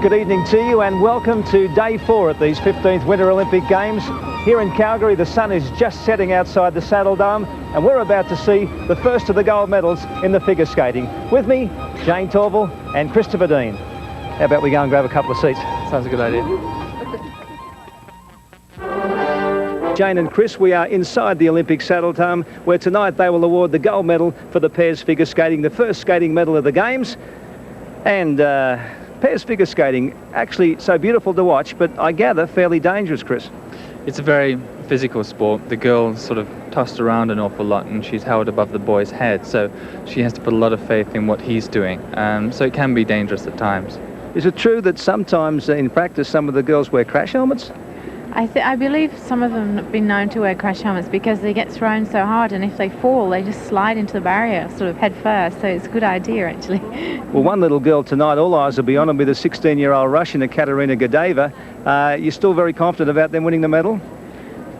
good evening to you and welcome to day 4 at these 15th Winter Olympic Games. Here in Calgary, the sun is just setting outside the Saddledome and we're about to see the first of the gold medals in the figure skating. With me, Jayne Torvill and Christopher Dean. How about we go and grab a couple of seats? Sounds a good idea. Jayne and Chris, we are inside the Olympic Saddledome where tonight they will award the gold medal for the pairs figure skating, the first skating medal of the Games. And pairs figure skating, actually so beautiful to watch, but I gather fairly dangerous, Chris. It's a very physical sport. The girl's sort of tossed around an awful lot and she's held above the boy's head, so she has to put a lot of faith in what he's doing. So it can be dangerous at times. Is it true that sometimes in practice some of the girls wear crash helmets? I believe some of them have been known to wear crash helmets because they get thrown so hard, and if they fall they just slide into the barrier sort of head first, so it's a good idea actually. Well, one little girl tonight, all eyes will be on, with a 16-year-old Russian, Ekaterina Gordeeva. You're still very confident about them winning the medal?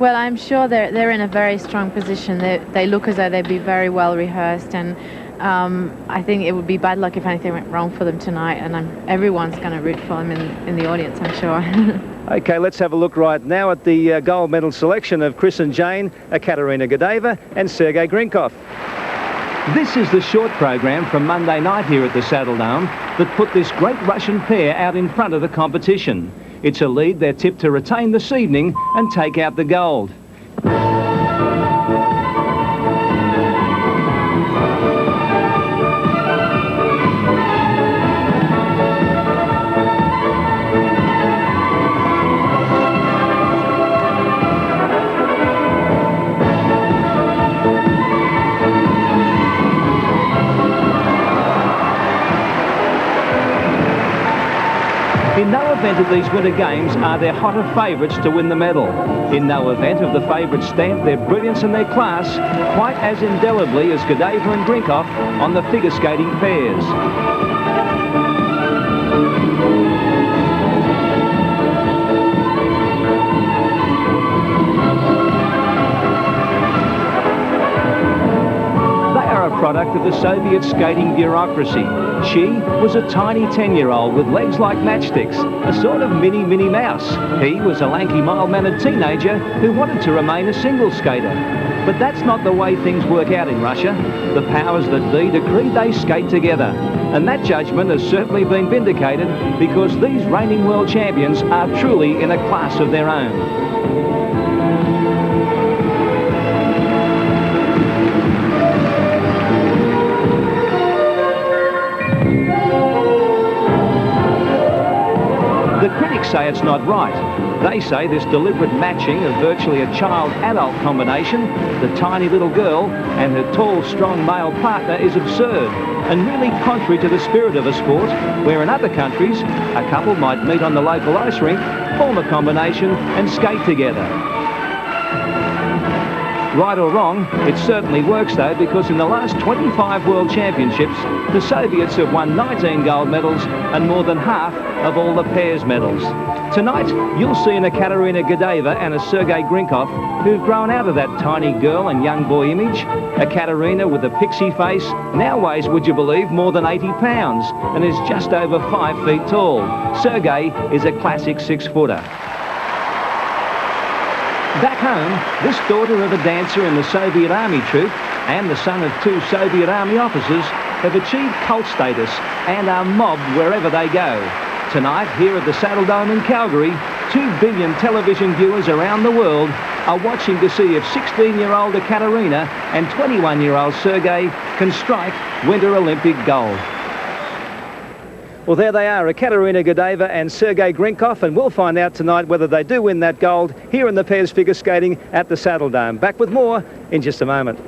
Well, I'm sure they're in a very strong position. They look as though they'd be very well rehearsed, and I think it would be bad luck if anything went wrong for them tonight, and everyone's going to root for them in the audience, I'm sure. Okay, let's have a look right now at the gold medal selection of Chris and Jayne, Ekaterina Gordeeva and Sergei Grinkov. This is the short program from Monday night here at the Saddledome that put this great Russian pair out in front of the competition. It's a lead they're tipped to retain this evening and take out the gold. In no event of these Winter Games are there hotter favourites to win the medal. In no event have the favourites stamped their brilliance and their class quite as indelibly as Gordeeva and Grinkov on the figure skating pairs. Product of the Soviet skating bureaucracy. She was a tiny 10-year-old with legs like matchsticks, a sort of mini Mouse. He was a lanky, mild-mannered teenager who wanted to remain a single skater. But that's not the way things work out in Russia. The powers that be decreed they skate together. And that judgment has certainly been vindicated because these reigning world champions are truly in a class of their own. The critics say it's not right. They say this deliberate matching of virtually a child-adult combination, the tiny little girl and her tall, strong male partner, is absurd and really contrary to the spirit of a sport where in other countries a couple might meet on the local ice rink, form a combination and skate together. Right or wrong, it certainly works though, because in the last 25 World Championships, the Soviets have won 19 gold medals and more than half of all the pairs medals. Tonight, you'll see an Ekaterina Gordeeva and a Sergei Grinkov who've grown out of that tiny girl and young boy image. Ekaterina, with a pixie face, now weighs, would you believe, more than 80 pounds and is just over 5 feet tall. Sergei is a classic 6-footer. Back home, this daughter of a dancer in the Soviet Army troupe and the son of 2 Soviet Army officers have achieved cult status and are mobbed wherever they go. Tonight, here at the Saddledome in Calgary, 2 billion television viewers around the world are watching to see if 16-year-old Ekaterina and 21-year-old Sergei can strike Winter Olympic gold. Well, there they are, Ekaterina Gordeeva and Sergei Grinkov, and we'll find out tonight whether they do win that gold here in the pairs figure skating at the Saddledome. Back with more in just a moment.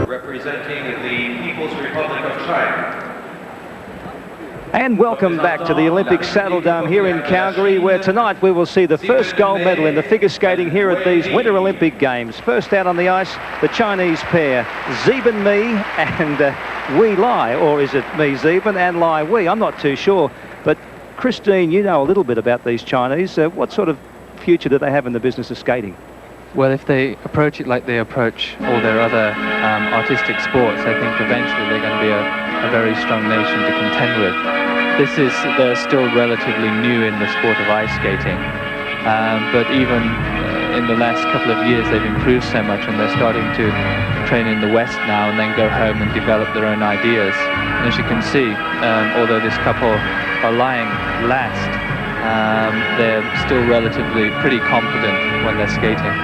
Representing the People's Republic of China. And welcome back to the Olympic Saddledome here in Calgary, where tonight we will see the first gold medal in the figure skating here at these Winter Olympic Games. First out on the ice, the Chinese pair, Zeben Mi and Wei Lai, or is it Mi Zeben and Lai Wei? I'm not too sure. But Christine, you know a little bit about these Chinese. What sort of future do they have in the business of skating? Well, if they approach it like they approach all their other artistic sports, I think eventually they're going to be a very strong nation to contend with. they're still relatively new in the sport of ice skating, but even in the last couple of years they've improved so much, and they're starting to train in the West now and then go home and develop their own ideas. And as you can see, although this couple are lying last, they're still relatively pretty confident when they're skating.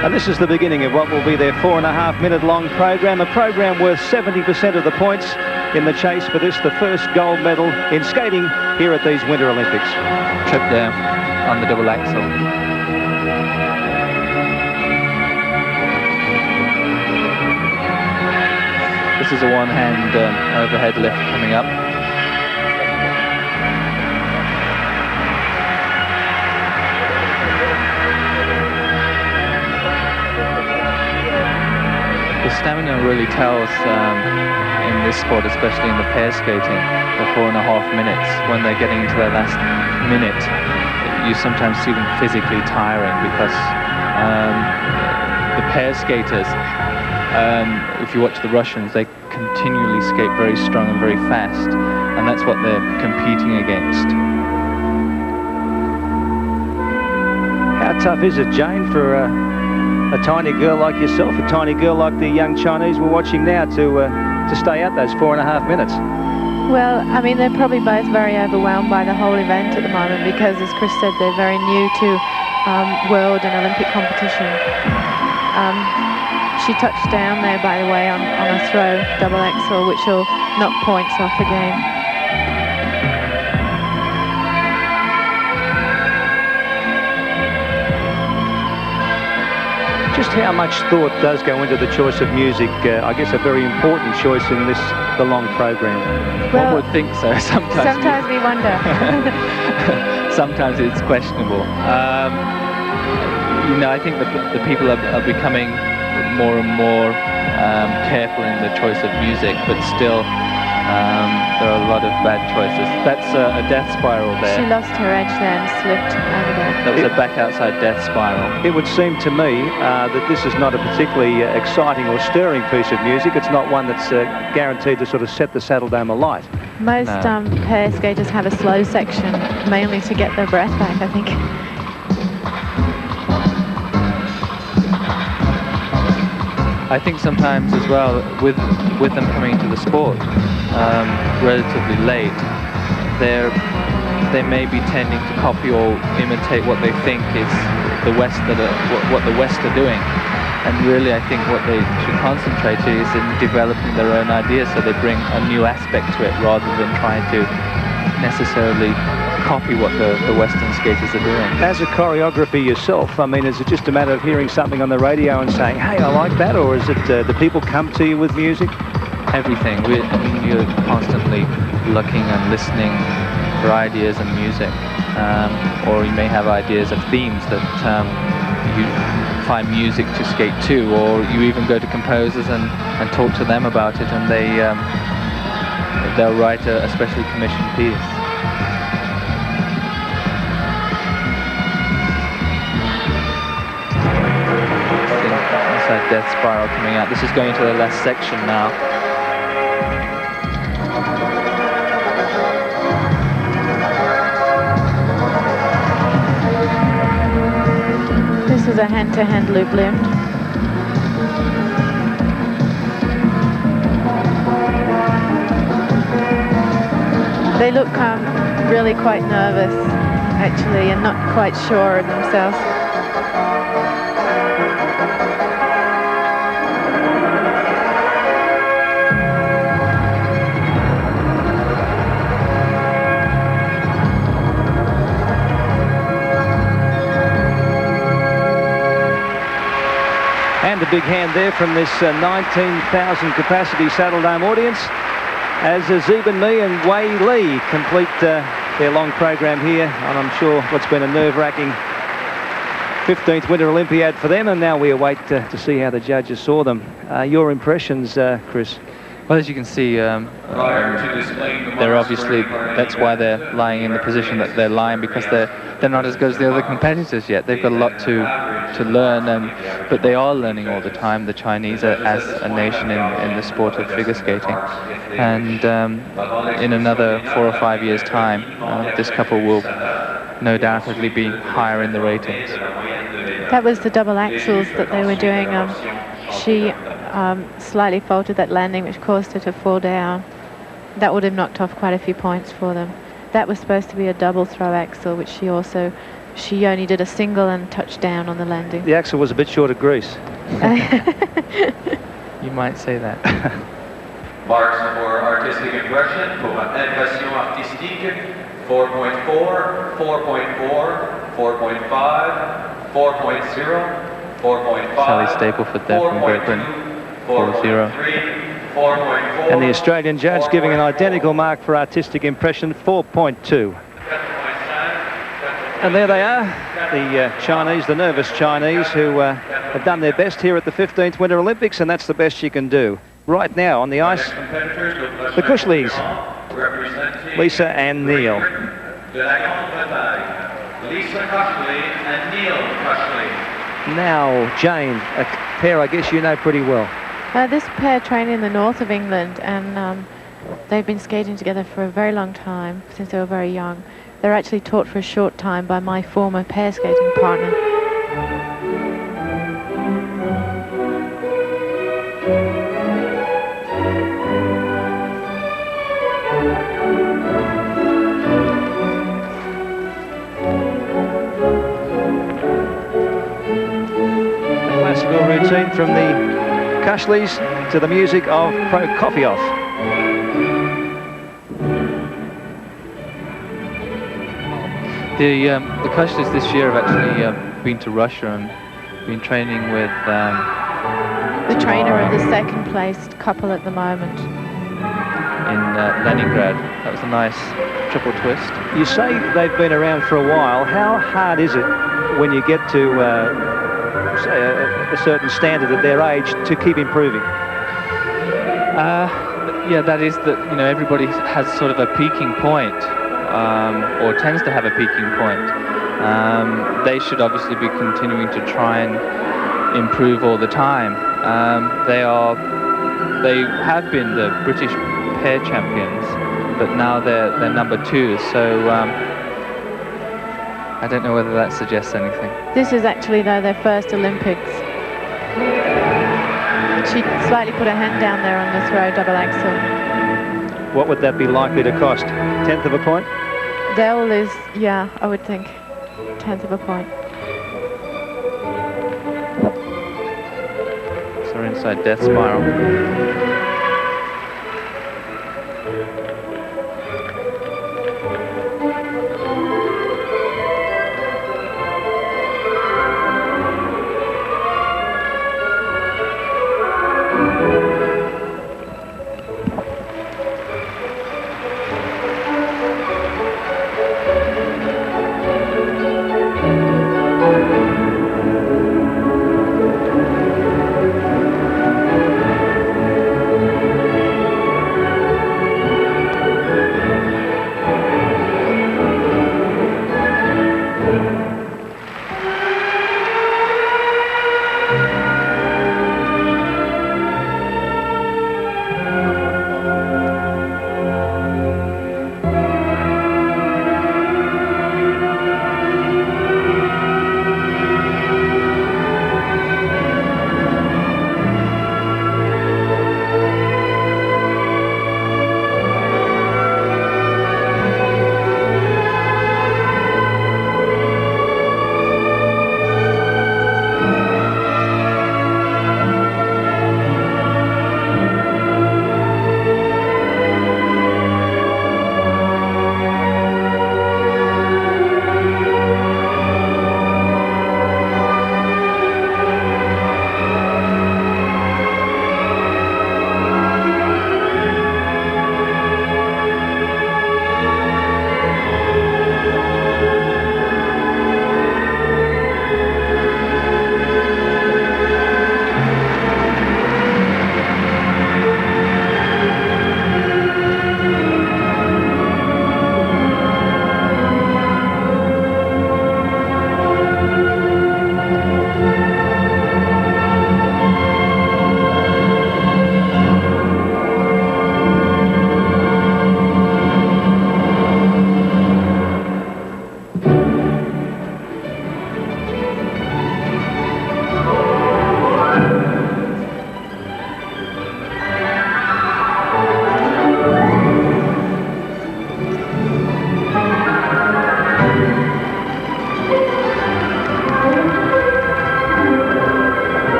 And this is the beginning of what will be their 4.5-minute long program, a program worth 70% of the points in the chase for this, the first gold medal in skating here at these Winter Olympics. Trip there on the double axel. This is a one-hand overhead lift coming up. The stamina really tells in this sport, especially in the pair skating, the 4.5 minutes. When they're getting into their last minute, you sometimes see them physically tiring, because the pair skaters, if you watch the Russians, they continually skate very strong and very fast, and that's what they're competing against. How tough is it, Jane, for a tiny girl like yourself, a tiny girl like the young Chinese we're watching now, to stay out those 4.5 minutes? Well, I mean, they're probably both very overwhelmed by the whole event at the moment, because, as Chris said, they're very new to world and Olympic competition. She touched down there, by the way, on a throw double axel, which will knock points off the game. Just how much thought does go into the choice of music? I guess a very important choice in the long program. One Well, would think so. Sometimes we wonder. Sometimes it's questionable. You know, I think the people are becoming more and more careful in the choice of music, but still there are a lot of bad choices. That's a death spiral there. She lost her edge then, slipped over there. That was a back outside death spiral. It would seem to me that this is not a particularly exciting or stirring piece of music. It's not one that's guaranteed to sort of set the Saddledome alight. Most pair skaters have a slow section, mainly to get their breath back, I think. I think sometimes as well, with them coming into the sport relatively late, they may be tending to copy or imitate what they think is the West what the West are doing. And really, I think what they should concentrate is in developing their own ideas, so they bring a new aspect to it rather than trying to necessarily copy what the Western skaters are doing. As a choreographer yourself, I mean, is it just a matter of hearing something on the radio and saying, hey, I like that, or is it the people come to you with music? Everything. I mean, you're constantly looking and listening for ideas and music, or you may have ideas of themes that you find music to skate to, or you even go to composers and talk to them about it, and they'll write a specially commissioned piece. That death spiral coming out. This is going to the last section now. This is a hand-to-hand loop lift. They look really quite nervous, actually, and not quite sure of themselves. And a big hand there from this 19,000 capacity Saddledome audience as Zeben Me and Wei Li complete their long program here, and I'm sure what's been a nerve-wracking 15th Winter Olympiad for them, and now we await to see how the judges saw them. Your impressions, Chris? Well, as you can see, they're obviously, that's why they're lying in the position that they're lying, because they're they're not as good as the other competitors yet. They've got a lot to learn, but they are learning all the time, the Chinese, as a nation in the sport of figure skating. And in another 4 or 5 years' time, this couple will no doubtedly be higher in the ratings. That was the double axels that they were doing. She slightly faulted that landing, which caused her to fall down. That would have knocked off quite a few points for them. That was supposed to be a double throw axel, which she only did a single and touched down on the landing. The axle was a bit short of grease. You might say that. Marks for artistic impression, pour impression artistique, 4.4, 4.4, 4.5, 4.0, 4.5, Sally Stapleford there from Great Britain, 4.0. And the Australian judge giving an identical mark for artistic impression, 4.2. And there they are, the Chinese, the nervous Chinese, who have done their best here at the 15th Winter Olympics, and that's the best you can do. Right now on the ice, the Cushleys, Lisa and Neil. Lisa Cushley and Neil Cushley. Now, Jayne, a pair I guess you know pretty well. This pair train in the north of England, and they've been skating together for a very long time, since they were very young. They're actually taught for a short time by my former pair skating partner. A classical routine from the Cushleys to the music of Prokofiev. The Cushleys this year have actually been to Russia and been training with The trainer of the second placed couple at the moment. in Leningrad. That was a nice triple twist. You say they've been around for a while. How hard is it when you get to say a certain standard at their age to keep improving? Yeah, that is that, you know, everybody has sort of a peaking point, or tends to have a peaking point. They should obviously be continuing to try and improve all the time. They have been the British pair champions, but now they're number 2. So I don't know whether that suggests anything. This is actually, though, their first Olympics. She slightly put her hand down there on the throw double axel. What would that be likely to cost? 1/10 of a point? They'll lose, yeah, I would think, 1/10 of a point. So we're inside death spiral.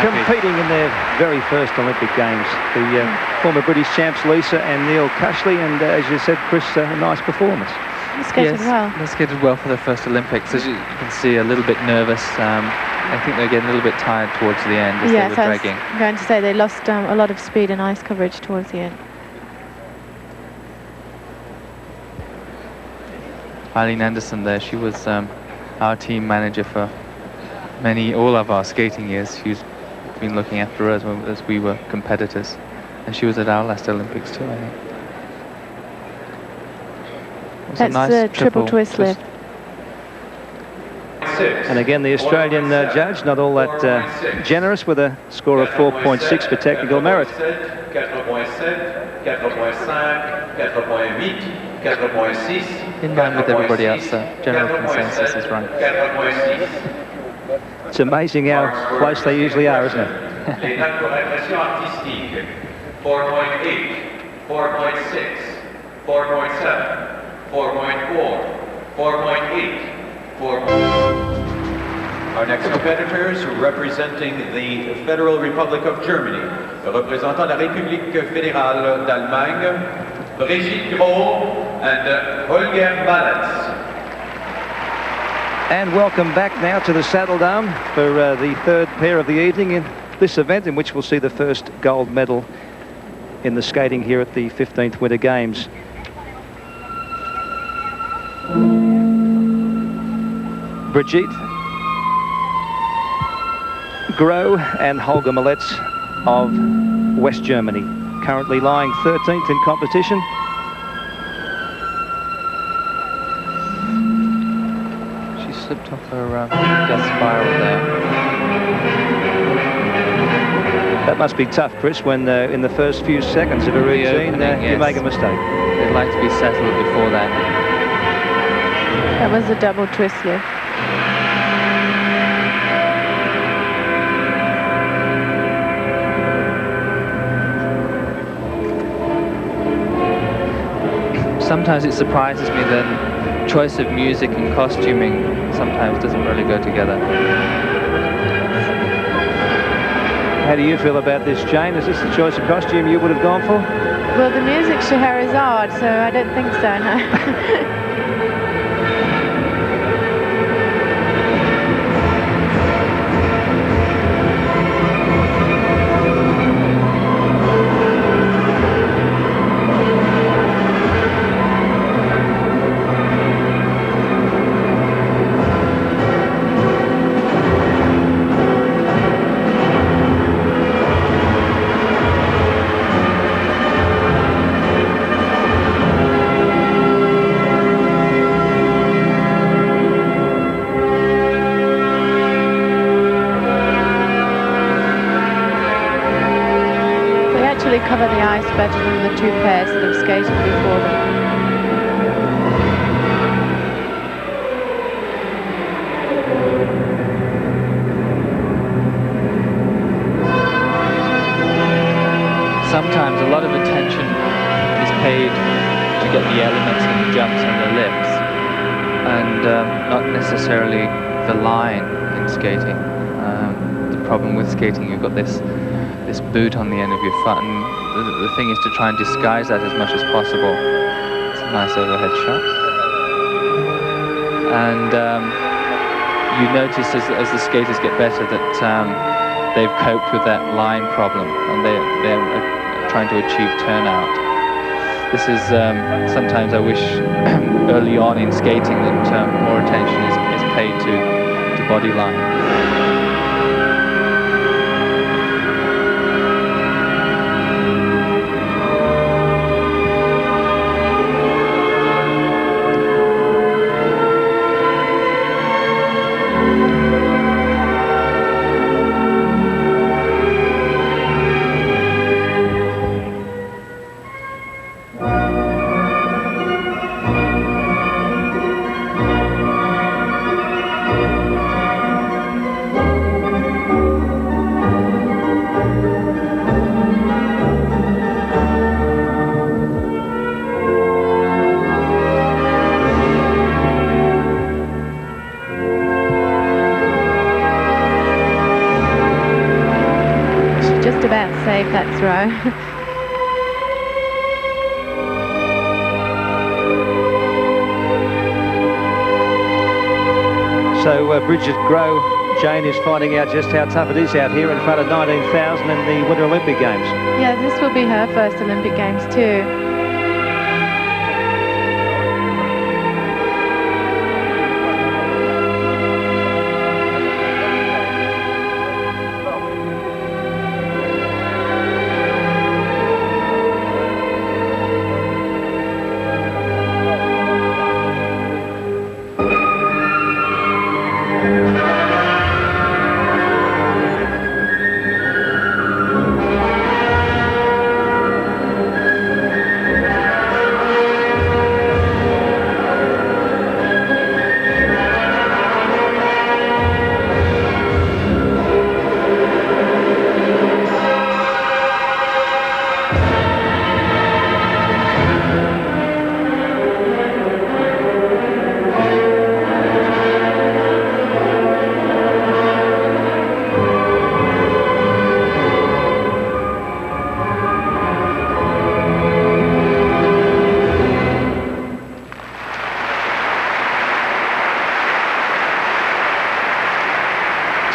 competing in their very first Olympic Games. The former British champs Larisa and Neil Cushley, and as you said, Chris, a nice performance. They skated well. They skated well for their first Olympics. As you can see, a little bit nervous. I think they're getting a little bit tired towards the end as they were dragging. I was going to say they lost a lot of speed and ice coverage towards the end. Eileen Anderson there, she was our team manager for all of our skating years. She's been looking after us as we were competitors. And she was at our last Olympics too, I think. That's nice the triple twist lift. And again, the Australian judge, not all that generous, with a score of 4.6 for technical merit. In line with everybody else, the general consensus is right. It's amazing how close they usually are, isn't it? 4.8, 4.6, 4.7, 4.4, 4.8, 4. Our next competitors representing the Federal Republic of Germany, représentant la République fédérale d'Allemagne, Brigitte Gros and Holger Ballatz. And welcome back now to the Saddledome for the third pair of the evening in this event, in which we'll see the first gold medal in the skating here at the 15th Winter Games. Brigitte Gros and Holger Ballatz of West Germany, currently lying 13th in competition. She slipped off her death spiral there. That must be tough, Chris, when in the first few seconds of a routine you make a mistake. They'd like to be settled before that. That was a double twist lift. Sometimes it surprises me that choice of music and costuming sometimes doesn't really go together. How do you feel about this, Jane? Is this the choice of costume you would have gone for? Well, the music's Scheherazade, so I don't think so, no. Cover the ice better than the two pairs that have skated before them. Sometimes a lot of attention is paid to get the elements and the jumps and the lifts, and not necessarily the line in skating. The problem with skating, you've got this boot on the end of your foot, and the thing is to try and disguise that as much as possible. It's a nice overhead shot. And you notice as the skaters get better that they've coped with that line problem, and they're trying to achieve turnout. This is sometimes I wish early on in skating that more attention is paid to body line. row. So Bridget Grow, Jane, is finding out just how tough it is out here in front of 19,000 in the Winter Olympic Games. Yeah, this will be her first Olympic Games too.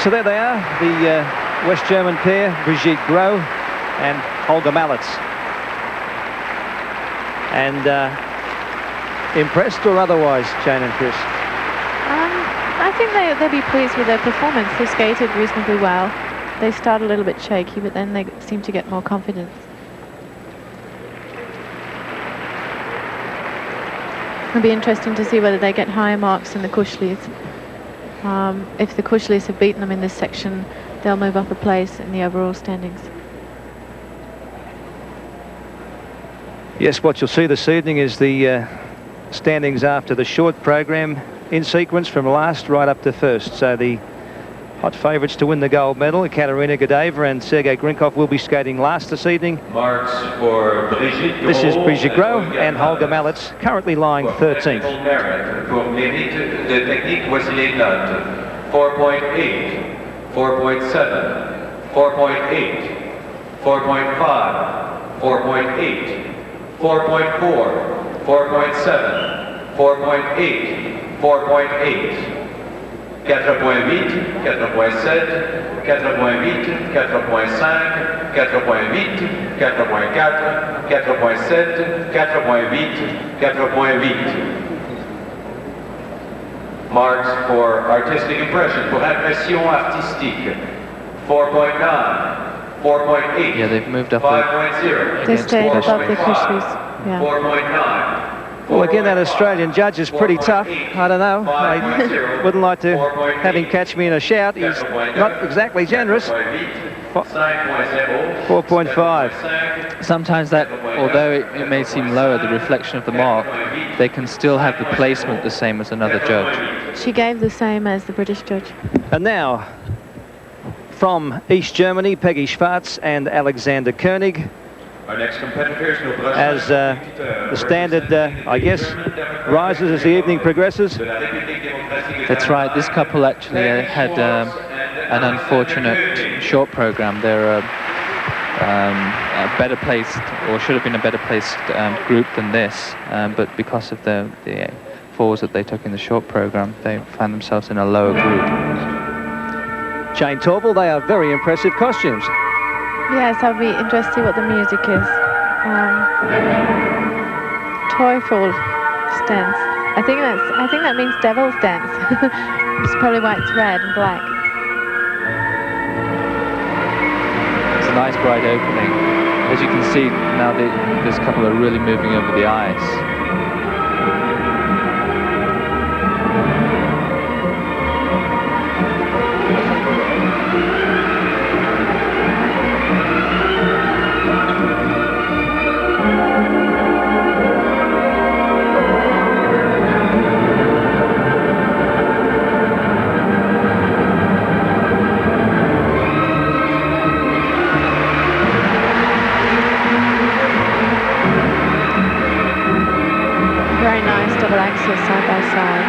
So there they are, the West German pair, Brigitte Groh and Holger Malitz. And impressed or otherwise, Jane and Chris? I think they'll be pleased with their performance. They skated reasonably well. They start a little bit shaky, but then they seem to get more confidence. It'll be interesting to see whether they get higher marks in the Kushlis. If the Kushlis have beaten them in this section, they'll move up a place in the overall standings. Yes, what you'll see this evening is the standings after the short program in sequence from last right up to first. So the hot favourites to win the gold medal, Ekaterina Gordeeva and Sergei Grinkov, will be skating last this evening. Marks for Brigitte Groh. This is Brigitte Groh and Holger Malitz, currently lying 13th. Pour mérite de technique, voici les notes. 4.8, 4.7, 4.8, 4.5, 4.8, 4.4, 4.7, 4.8, 4.8. 4.8, 4.7, 4.8, 4.5, 4.8, 4.7, 4.8, 4.8. Marks for artistic impression, pour impression artistique. 4.9, 4.8. Yeah, they've moved up. 5.0. They stay above the Kushlis. Yeah. 4.9. Well, again, that Australian judge is pretty tough. I don't know. I wouldn't like to have him catch me in a shout. He's not exactly generous. 4.5. Sometimes that, although it may seem lower, the reflection of the mark, they can still have the placement the same as another judge. She gave the same as the British judge. And now, from East Germany, Peggy Schwarz and Alexander König. Our next competitors, As the standard, I guess, rises as the evening progresses. That's right. This couple actually had an unfortunate short program. They're a better placed, or should have been a better placed group than this, but because of the falls that they took in the short program, they found themselves in a lower group. Jayne Torvill, they are very impressive costumes. Yes, I'll be interested to see what the music is. Teufel dance. I think that means devil's dance. It's probably why it's red and black. It's a nice bright opening. As you can see now, this couple are really moving over the ice. Side by side.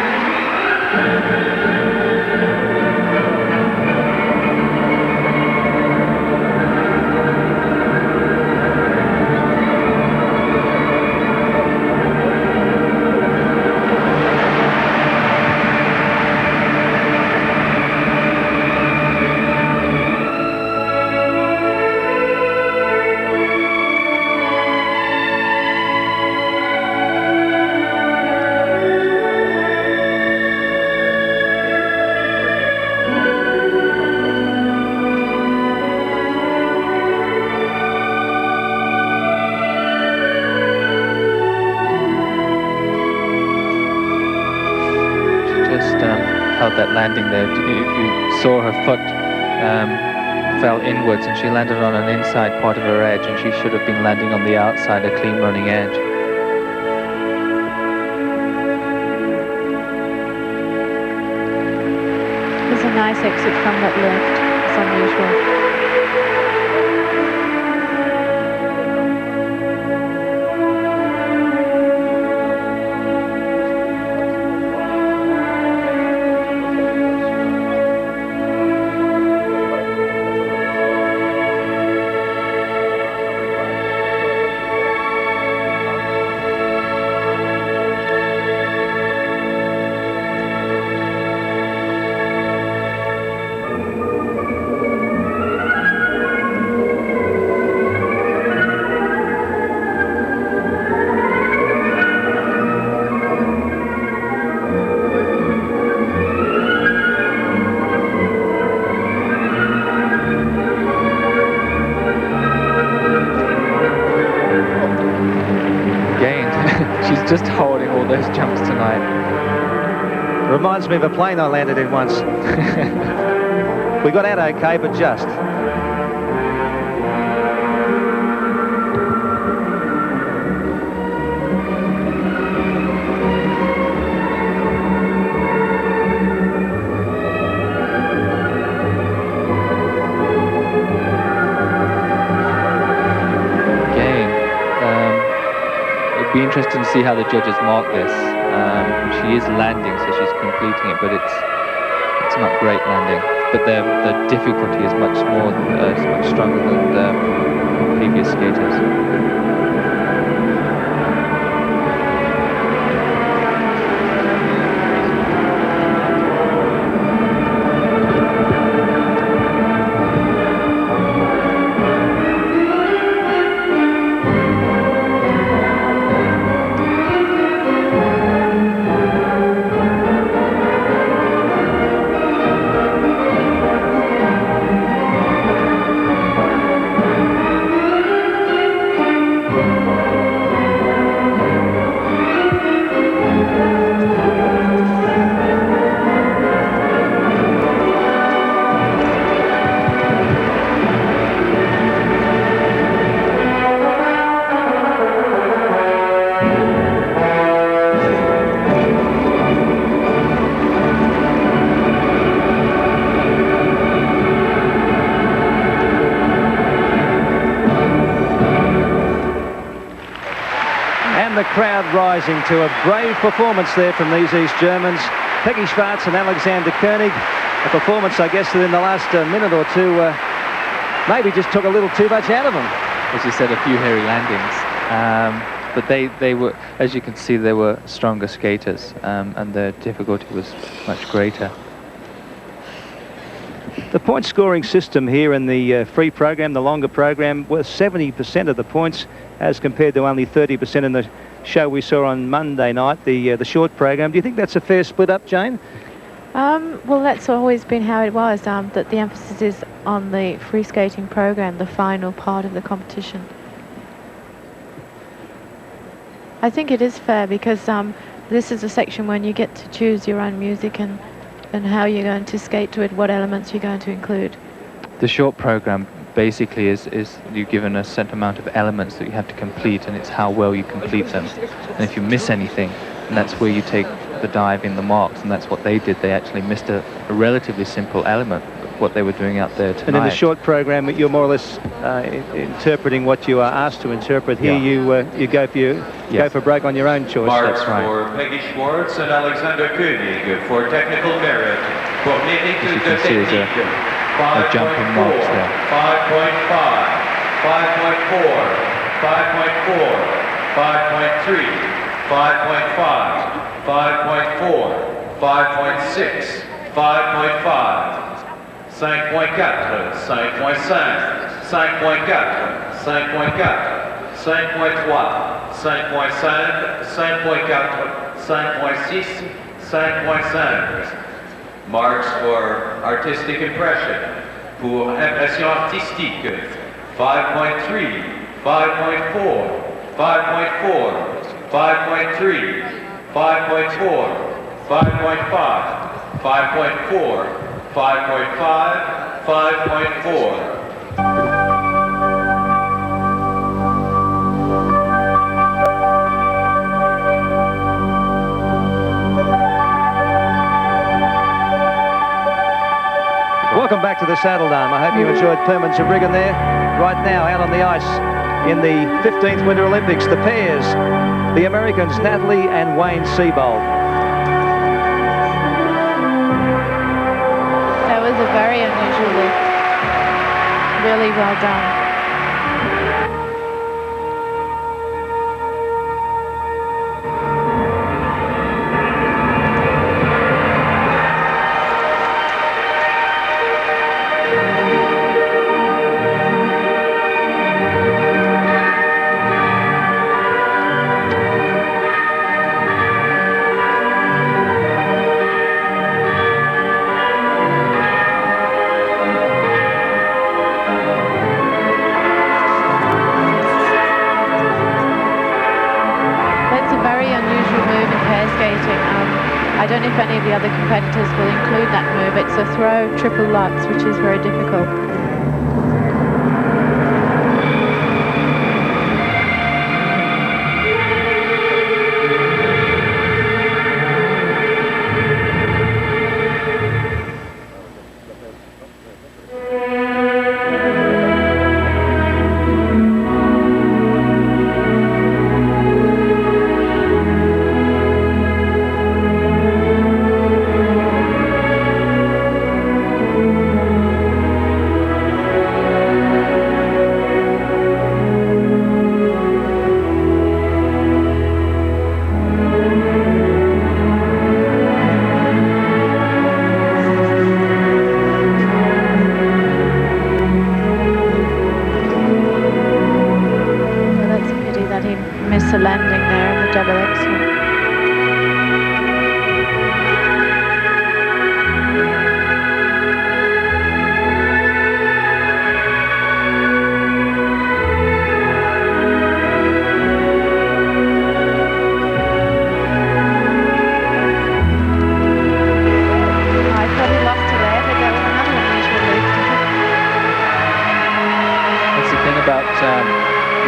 that landing there. If you saw her foot fell inwards, and she landed on an inside part of her edge, and she should have been landing on the outside, a clean running edge. There's a nice exit from that lift. It's unusual. Just holding all those jumps tonight. Reminds me of a plane I landed in once. We got out okay, but just. Be interesting to see how the judges mark this. She is landing, so she's completing it, but it's not great landing. But the difficulty is much stronger than the previous skaters. The crowd rising to a brave performance there from these East Germans. Peggy Schwarz and Alexander König. A performance, I guess, that in the last minute or two maybe just took a little too much out of them. As you said, a few hairy landings. But they were, as you can see, they were stronger skaters, and the difficulty was much greater. The point scoring system here in the free program, the longer program, was 70% of the points as compared to only 30% in the show we saw on Monday night, the short program. Do you think that's a fair split up, Jane? Well, that's always been how it was, that the emphasis is on the free skating program, the final part of the competition. I think it is fair because this is a section when you get to choose your own music and how you're going to skate to it, what elements you're going to include. The short program basically is you're given a set amount of elements that you have to complete, and it's how well you complete them. And if you miss anything, and that's where you take the dive in the marks, and that's what they did. They actually missed a relatively simple element, what they were doing out there tonight. And in the short program, you're more or less interpreting what you are asked to interpret. Here you go for broke on your own choice. Marks that's right. For Peggy Schwarz and Alexander König for technical merit. For you can see there's a jump in marks there. 5.5, 5.4, 5.4, 5.3, 5.5, 5.4, 5.6, 5.5, 5.4, 5.5, 5.4, 5.4, 5.3, 5.5, 5.4, 5.6, 5.5. Marks for artistic impression. Pour impression artistique. 5.3, 5.4, 5.4, 5.3, 5.4, 5.5, 5.4, 5.5, 5.4. Welcome back to the Saddledome. I hope you enjoyed Permans of Riggin there. Right now, out on the ice in the 15th Winter Olympics, the pairs, the Americans Natalie and Wayne Seybold. That was a very unusual lift. Really well done. I don't know if any of the other competitors will include that move. It's a throw triple lutz, which is very difficult. A landing there in the double exit. I thought he lost it there, but that was another unusual lift. That's the thing about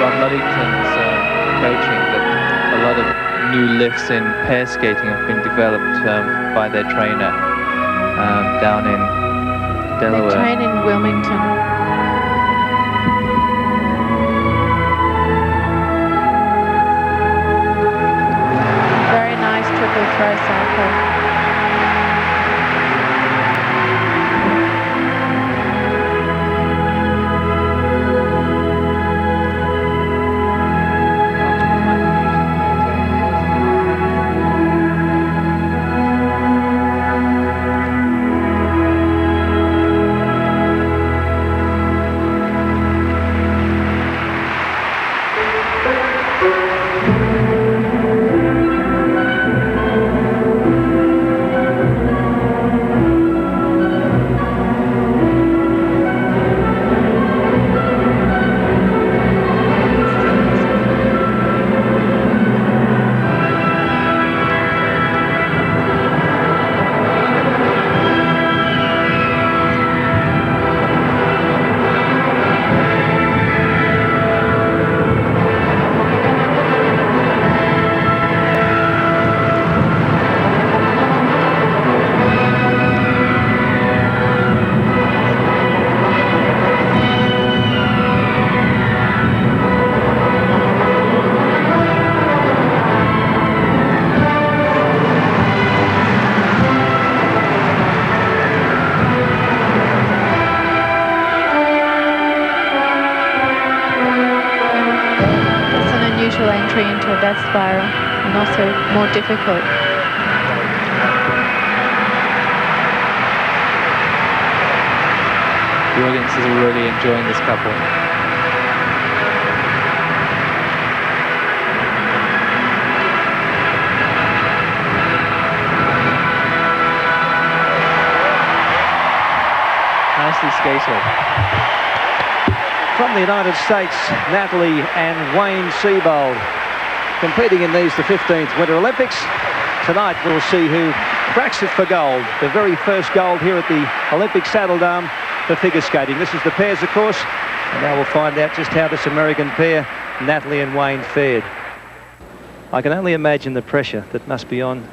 Ron Luddington's coaching, that a lot of new lifts in pair skating have been developed by their trainer down in Delaware. They train in Wilmington. Very nice triple throw cycle. Entry into a death spiral, and also more difficult. The audience is really enjoying this couple. Nicely skated. From the United States, Natalie and Wayne Seybold competing in these, the 15th Winter Olympics. Tonight we'll see who cracks it for gold. The very first gold here at the Olympic Saddledome for figure skating. This is the pairs, of course. And now we'll find out just how this American pair, Natalie and Wayne, fared. I can only imagine the pressure that must be on.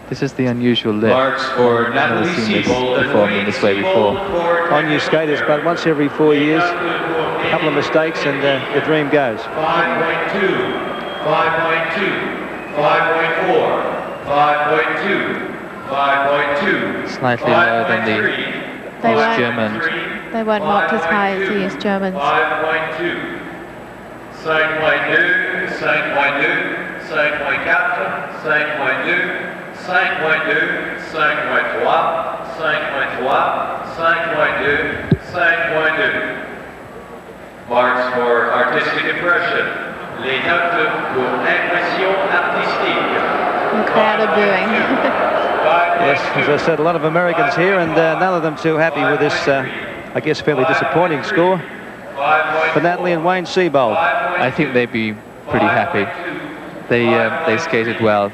This is the unusual lift. Marks for I've Natalie never seen this Seybold performed in this way before. On new skaters, but once every 4 years, a couple of mistakes and the dream goes. 5.2, 5.2, 5.4, 5.2, 5.2. Slightly lower than the East German. They weren't marked as high as the East Germans. 5.2, 5.2, 5.2, 5.4, 5.2, 5.2, 5.3, 5.3, 5.2. Marks for artistic impression. Les notes pour impression artistique. The crowd are booing. Yes, as I said, a lot of Americans here, and none of them too happy with this, I guess, fairly disappointing score for Natalie and Wayne Seybold. I think they'd be pretty happy. They skated well.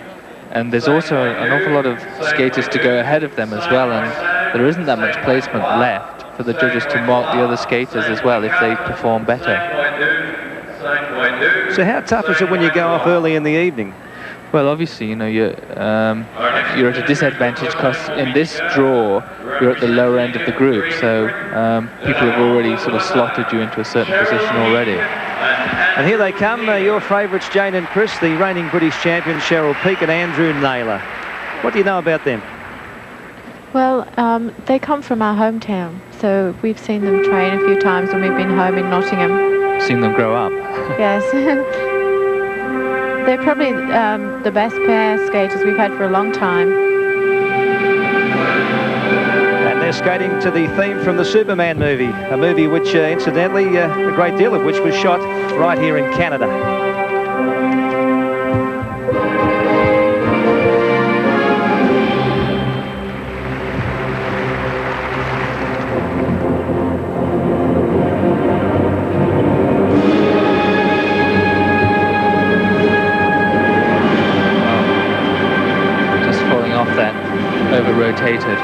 And there's also an awful lot of skaters to go ahead of them as well, and there isn't that much placement left for the judges to mark the other skaters as well if they perform better. So how tough is it when you go off early in the evening? Well, obviously, you know, you're at a disadvantage because in this draw you're at the lower end of the group, so people have already sort of slotted you into a certain position already. And here they come, your favourites, Jayne and Chris, the reigning British champions, Cheryl Peake and Andrew Naylor. What do you know about them? Well, they come from our hometown, so we've seen them train a few times when we've been home in Nottingham. Seen them grow up. Yes. They're probably the best pair skaters we've had for a long time. And they're skating to the theme from the Superman movie, a movie which, incidentally, a great deal of which was shot right here in Canada. Over-rotated.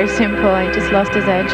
Simple, he just lost his edge.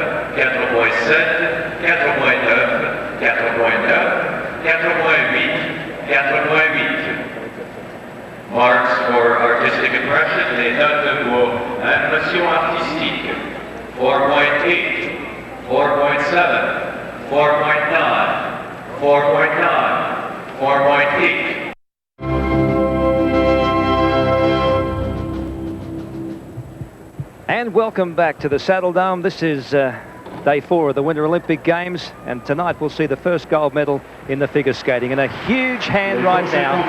4.7, 4.9, 4.9, 4.8, 4.8. Marks for artistic impression, les notes pour impression artistique. 4.8, 4.7, 4.9, 4.9, 4.8. And welcome back to the Saddledome. This is day 4 of the Winter Olympic Games, and tonight we'll see the first gold medal in the figure skating. And a huge hand right now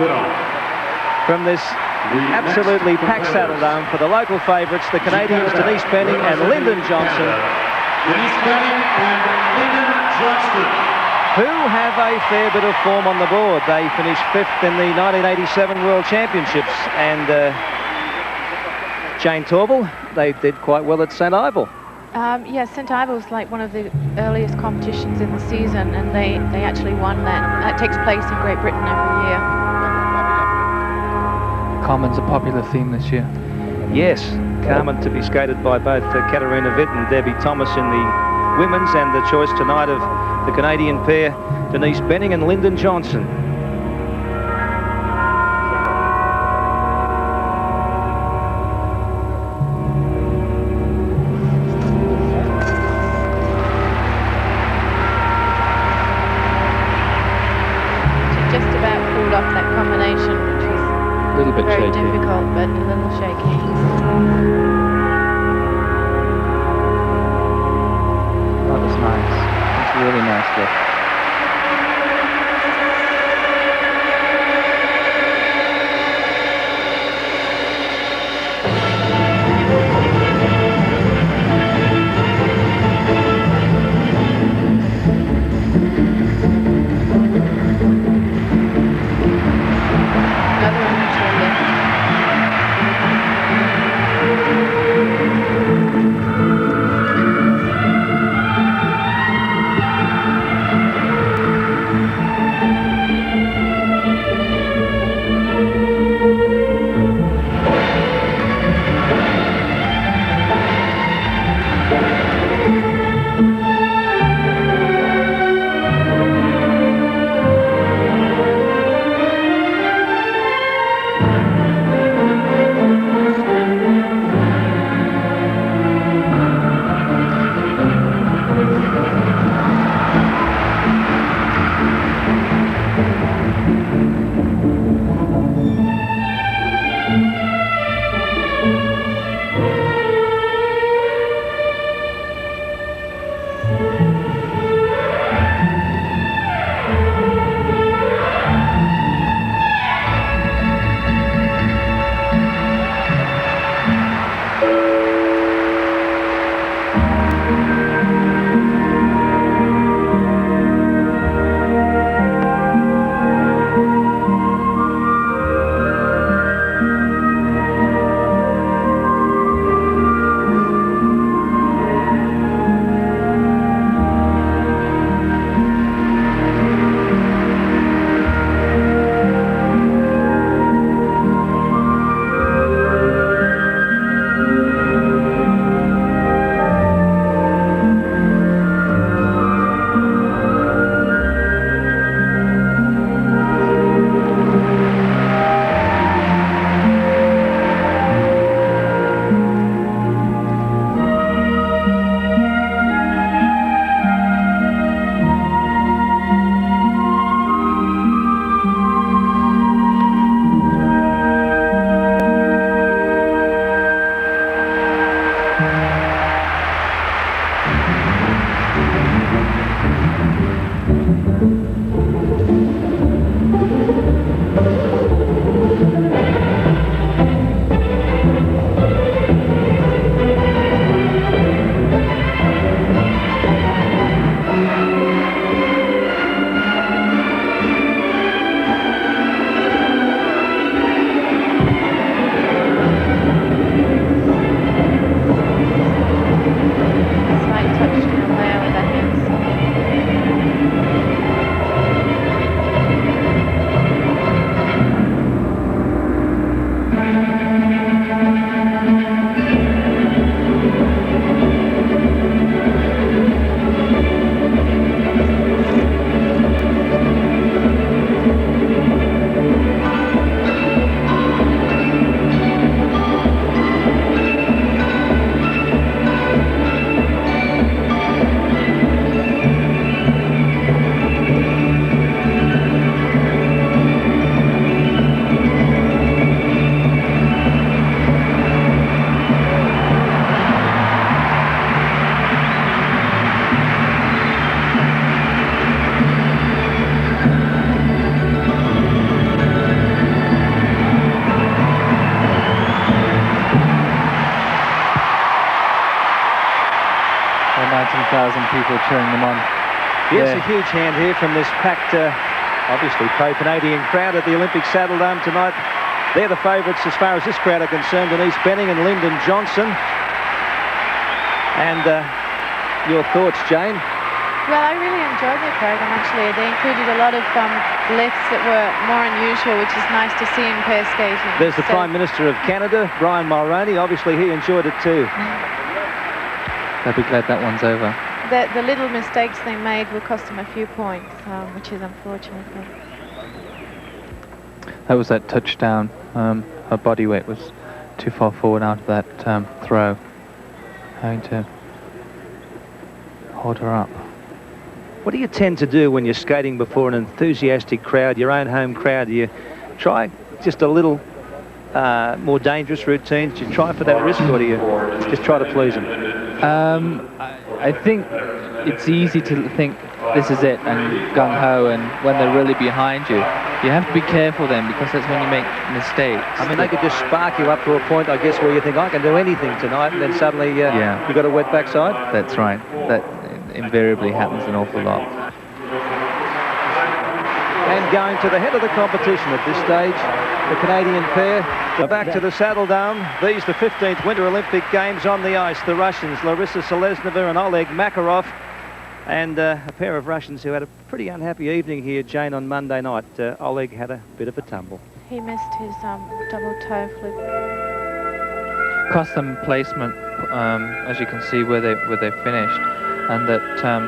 from this absolutely packed Saddledome for the local favourites, the Canadians Denise Benning and Lyndon Johnston. Denise Benning and Lyndon Johnston, who have a fair bit of form on the board. They finished 5th in the 1987 World Championships, and Jayne Torvill, they did quite well at St Ivel. Yeah, St Ivel was like one of the earliest competitions in the season, and they actually won that. It takes place in Great Britain every year. Carmen's a popular theme this year. Yes, Carmen to be skated by both Ekaterina Witt and Debbie Thomas in the women's, and the choice tonight of the Canadian pair, Denise Benning and Lyndon Johnston. She just about pulled off that combination, which was A little bit very shaky. difficult, but a little shaky. That was nice. That's a really nice look. Another one neutral lift. people cheering them on. Yes, Yeah. a huge hand here from this packed, obviously pro-Canadian crowd at the Olympic Saddledome tonight. They're the favourites as far as this crowd are concerned. Denise Benning and Lyndon Johnston. And your thoughts, Jane? Well, I really enjoyed the program, actually. They included a lot of lifts that were more unusual, which is nice to see in pair skating. There's the Prime Minister of Canada, Brian Mulroney. Obviously, he enjoyed it too. They'll be glad that one's over. The little mistakes they made will cost them a few points, which is unfortunate. That was that touchdown. Her body weight was too far forward out of that throw. Having to hold her up. What do you tend to do when you're skating before an enthusiastic crowd, your own home crowd? Do you try just a little more dangerous routines? Do you try for that risk, or do you just try to please them? I think it's easy to think this is it and gung-ho, and when they're really behind you, you have to be careful then, because that's when you make mistakes. I mean, they could just spark you up to a point, I guess, where you think, I can do anything tonight, and then suddenly you've got a wet backside. That's right. That invariably happens an awful lot. And going to the head of the competition at this stage, the Canadian pair. Back to the Saddledome. These the 15th Winter Olympic Games on the ice. The Russians, Larisa Selezneva and Oleg Makarov. And a pair of Russians who had a pretty unhappy evening here, Jane, on Monday night. Oleg had a bit of a tumble. He missed his double toe flip. Cost them placement, as you can see, where they finished, and that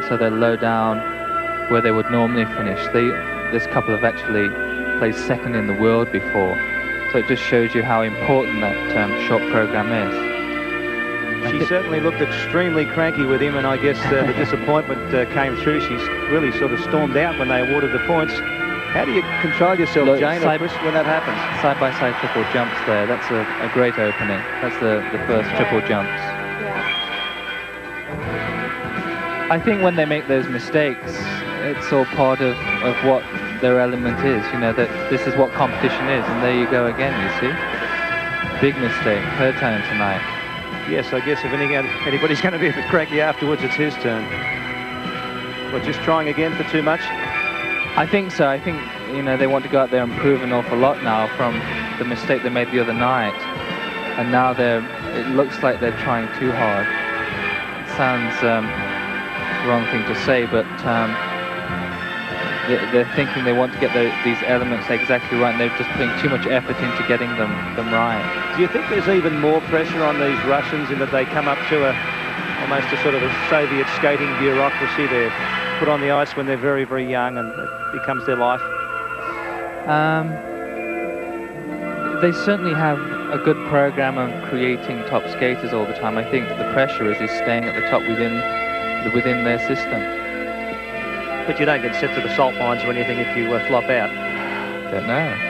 so they're low down where they would normally finish. This couple have actually placed second in the world before, so it just shows you how important that short program is. She certainly looked extremely cranky with him, and I guess the disappointment came through. She's really sort of stormed out when they awarded the points. How do you control yourself, Jane, or Chris, when that happens? Side-by-side triple jumps there. That's a great opening. That's the first triple jumps. Yeah. I think when they make those mistakes, it's all part of what their element is. You know, that this is what competition is, and there you go again, you see. Big mistake. Her turn tonight. Yes, I guess if anybody's going to be a bit cranky afterwards, it's his turn. Well, just trying again for too much? I think so. I think, you know, they want to go out there and prove an awful lot now from the mistake they made the other night. And now it looks like they're trying too hard. It sounds wrong thing to say, but they're thinking they want to get these elements exactly right, and they're just putting too much effort into getting them right. Do you think there's even more pressure on these Russians in that they come up to almost a sort of a Soviet skating bureaucracy? They're put on the ice when they're very, very young, and it becomes their life? They certainly have a good program of creating top skaters all the time. I think the pressure is staying at the top within their system. But you don't get sent to the salt mines or anything if you flop out. Don't know.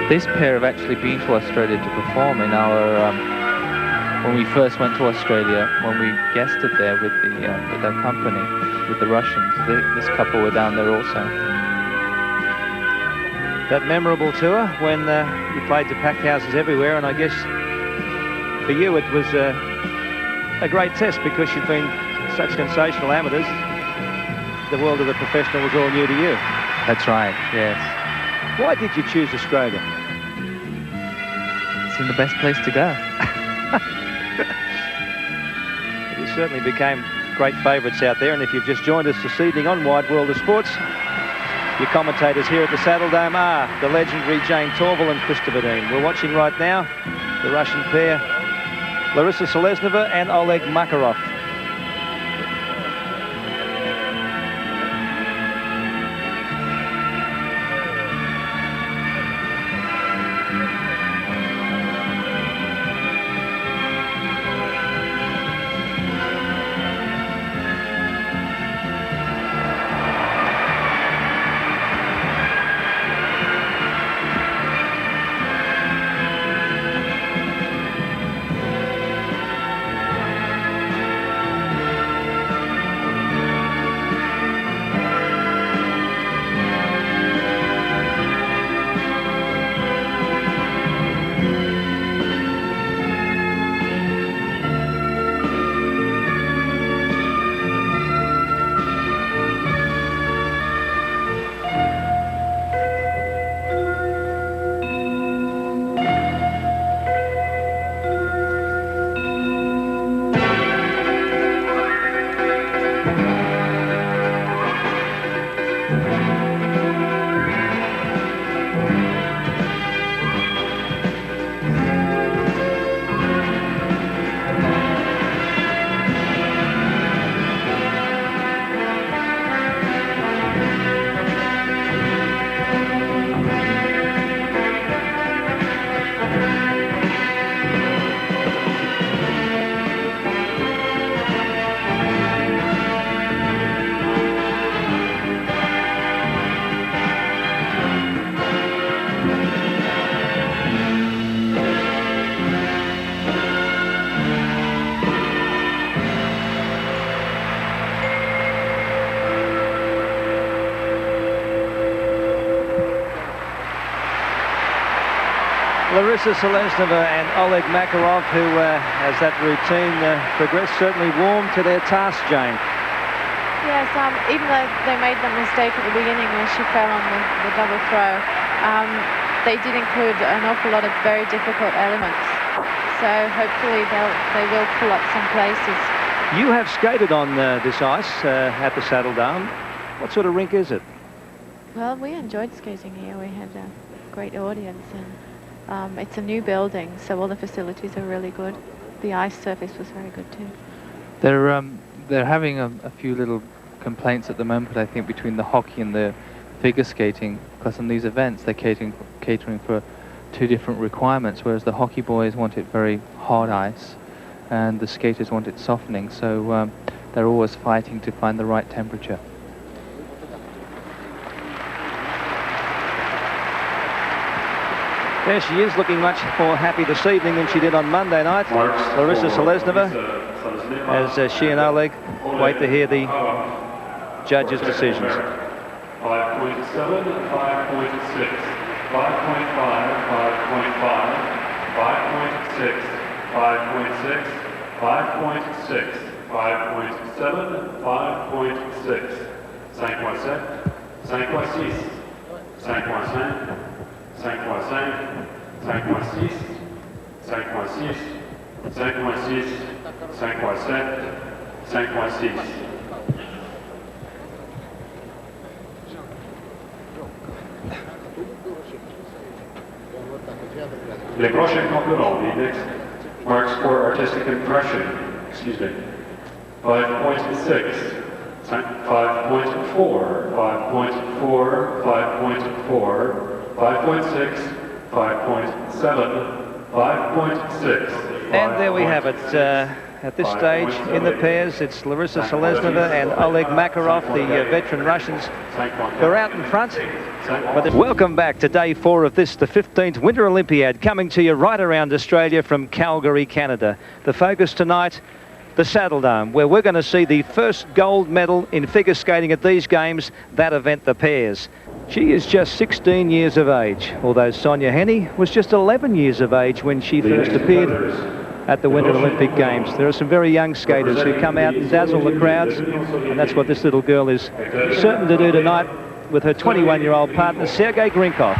This pair have actually been to Australia to perform in our when we first went to Australia, when we guested there with our company, with the Russians. This couple were down there also. That memorable tour when you played to packed houses everywhere, and I guess for you it was a great test because you'd been such sensational amateurs. The world of the professional was all new to you. That's right, yes. Why did you choose Australia? It seemed the best place to go. You certainly became great favourites out there, and if you've just joined us this evening on Wide World of Sports, your commentators here at the Saddledome are the legendary Jayne Torvill and Christopher Dean. We're watching right now the Russian pair, Larisa Selezneva and Oleg Makarov. Larisa Selezneva and Oleg Makarov, who, as that routine progressed, certainly warmed to their task, Jane. Yes, even though they made that mistake at the beginning when she fell on the double throw, they did include an awful lot of very difficult elements. So hopefully they will pull up some places. You have skated on this ice at the Saddledome. What sort of rink is it? Well, we enjoyed skating here. We had a great audience, and it's a new building, so all the facilities are really good. The ice surface was very good too. They're having a few little complaints at the moment, I think, between the hockey and the figure skating, because in these events they're catering for two different requirements, whereas the hockey boys want it very hard ice and the skaters want it softening, so they're always fighting to find the right temperature. There she is, looking much more happy this evening than she did on Monday night. Larisa Selezneva, as she and Oleg wait to hear the judges' decisions. 5.7, 5.6, 5.5, 5.5, 5.6, 5.6, 5.6, 5.7, 5.6, 5.7, 5.6, 5.5, 5.5, 5.6, 5.6, 5.6, 5.7, 5.6. Les prochains concurrents, the next marks for artistic impression, 5.6, 5.4, 5.4, 5.4, 5.6, 5.7, 5.6. And there we have it. At this stage in the pairs, it's Larisa Selezneva and Oleg Makarov, the veteran Russians, who are out in front. But welcome back to day 4 of this, the 15th Winter Olympiad, coming to you right around Australia from Calgary, Canada. The focus tonight, the Saddledome, where we're going to see the first gold medal in figure skating at these games, that event, the pairs. She is just 16 years of age, although Sonia Henny was just 11 years of age when she first appeared at the Winter Olympic Games. There are some very young skaters who come out and dazzle the crowds, and that's what this little girl is certain to do tonight with her 21-year-old partner, Sergei Grinkov.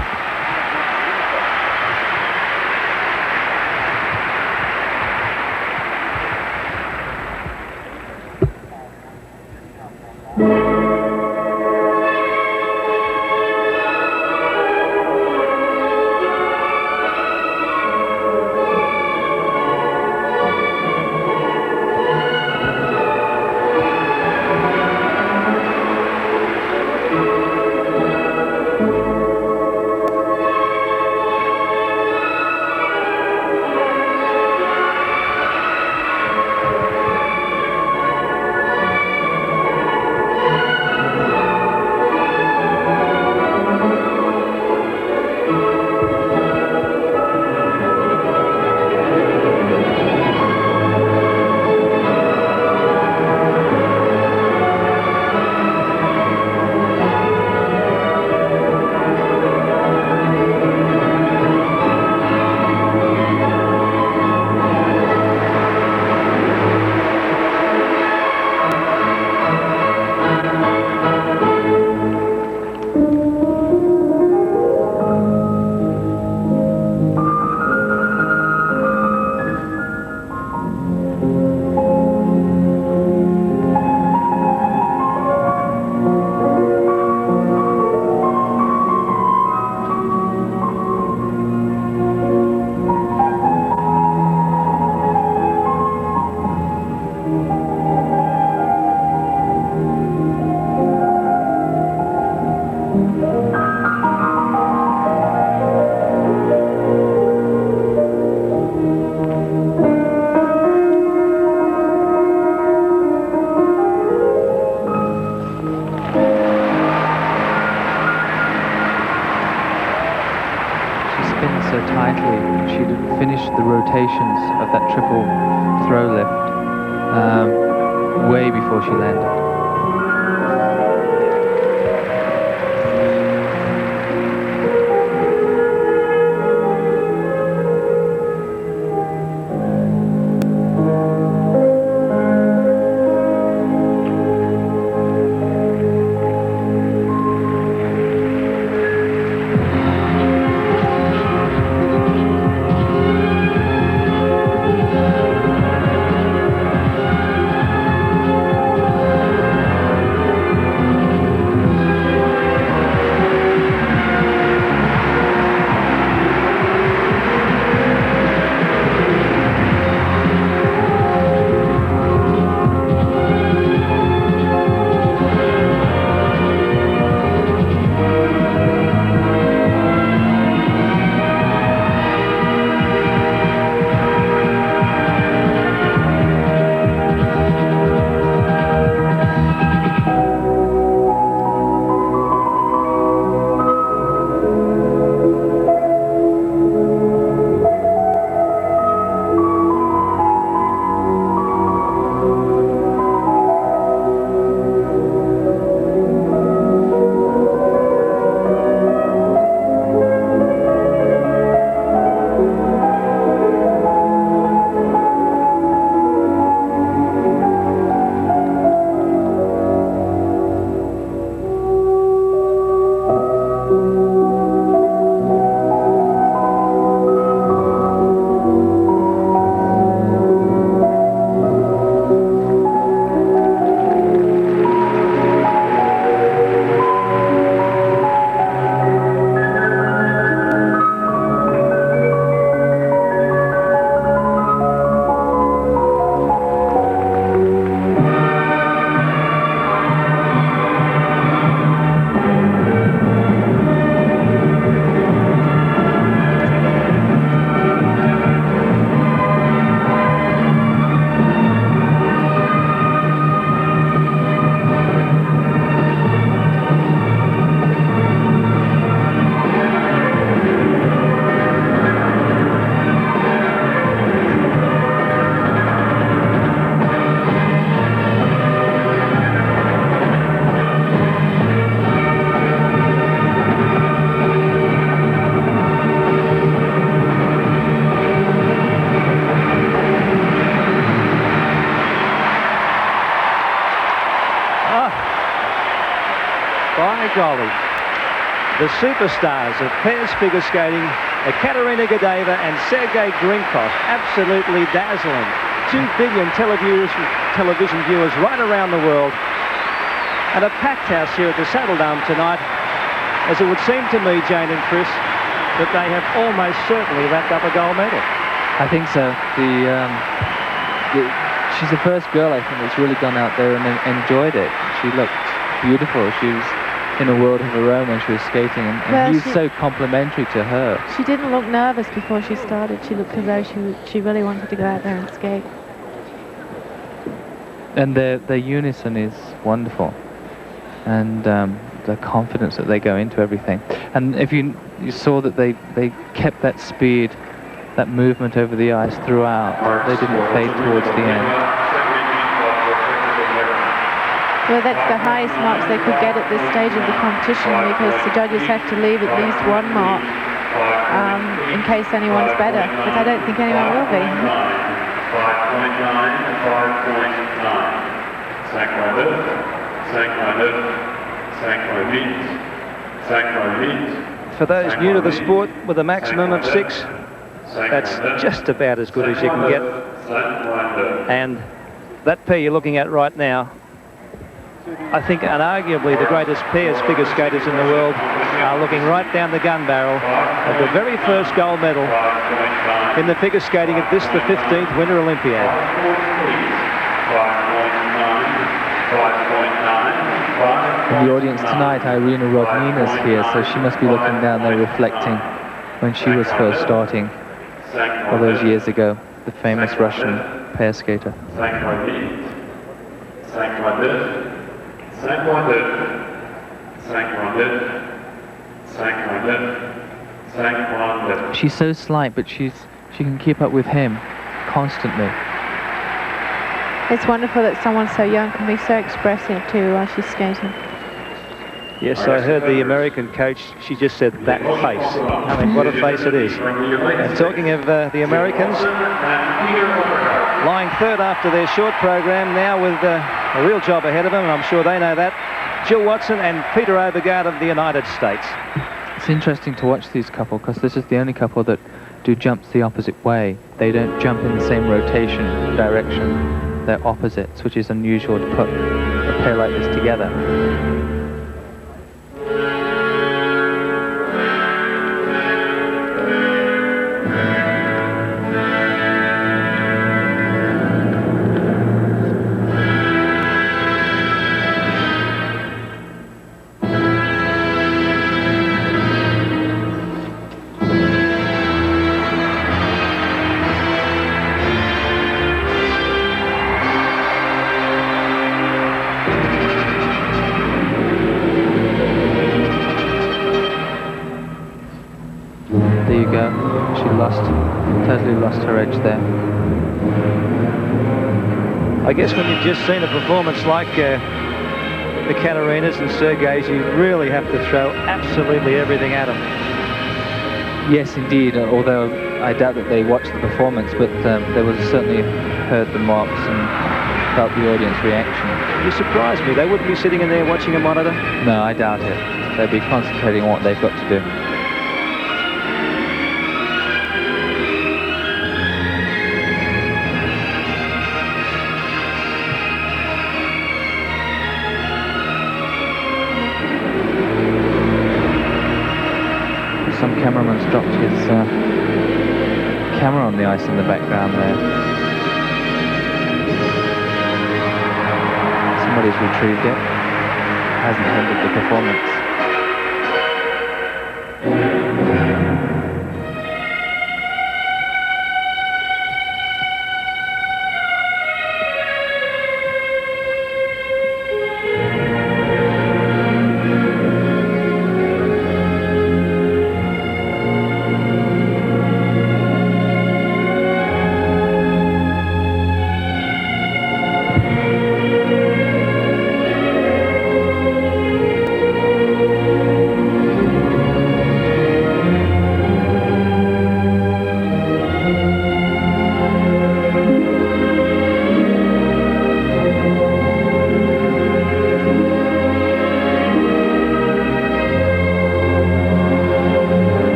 Of that triple throw lift way before she landed. the superstars of pairs figure skating, Ekaterina Gordeeva and Sergei Grinkov, absolutely dazzling. 2 billion television viewers right around the world. And a packed house here at the Saddledome tonight, as it would seem to me, Jayne and Chris, that they have almost certainly wrapped up a gold medal. I think so. She's the first girl, I think, that's really gone out there and enjoyed it. She looked beautiful. She was in a world of her own when she was skating, and he's so complimentary to her. She didn't look nervous before she started. She looked as though she really wanted to go out there and skate. And their unison is wonderful, and the confidence that they go into everything. And if you saw that they kept that speed, that movement over the ice throughout. They didn't fade towards the end. Well, that's the highest marks they could get at this stage of the competition, because the judges have to leave at least 1 mark in case anyone's better, but I don't think anyone will be. 5.9, For those new to the sport, with a maximum of 6, that's just about as good as you can get. And that pair you're looking at right now, I think unarguably the greatest pairs figure skaters in the world, are looking right down the gun barrel of the very first gold medal in the figure skating at this, the 15th Winter Olympiad. In the audience tonight, Irina Rodnina's here, so she must be looking down there reflecting when she was first starting all those years ago, the famous Russian pair skater. She's so slight, but she can keep up with him constantly. It's wonderful that someone so young can be so expressive too while she's skating. Yes, I heard the American coach, she just said, that face. I mean, what a face it is. And talking of the Americans, lying third after their short program, now with a real job ahead of them, and I'm sure they know that, Jill Wachsman and Peter Oppegard of the United States. It's interesting to watch these couple, because this is the only couple that do jumps the opposite way. They don't jump in the same rotation direction. They're opposites, which is unusual to put a pair like this together. Totally lost her edge there. I guess when you've just seen a performance like the Ekaterinas and Sergei's, you really have to throw absolutely everything at them. Yes, indeed, although I doubt that they watched the performance, but they would have certainly heard the marks and felt the audience reaction. You surprised me. They wouldn't be sitting in there watching a monitor? No, I doubt it. They'd be concentrating on what they've got to do. Some cameraman's dropped his camera on the ice in the background there. Somebody's retrieved it. Hasn't ended the performance.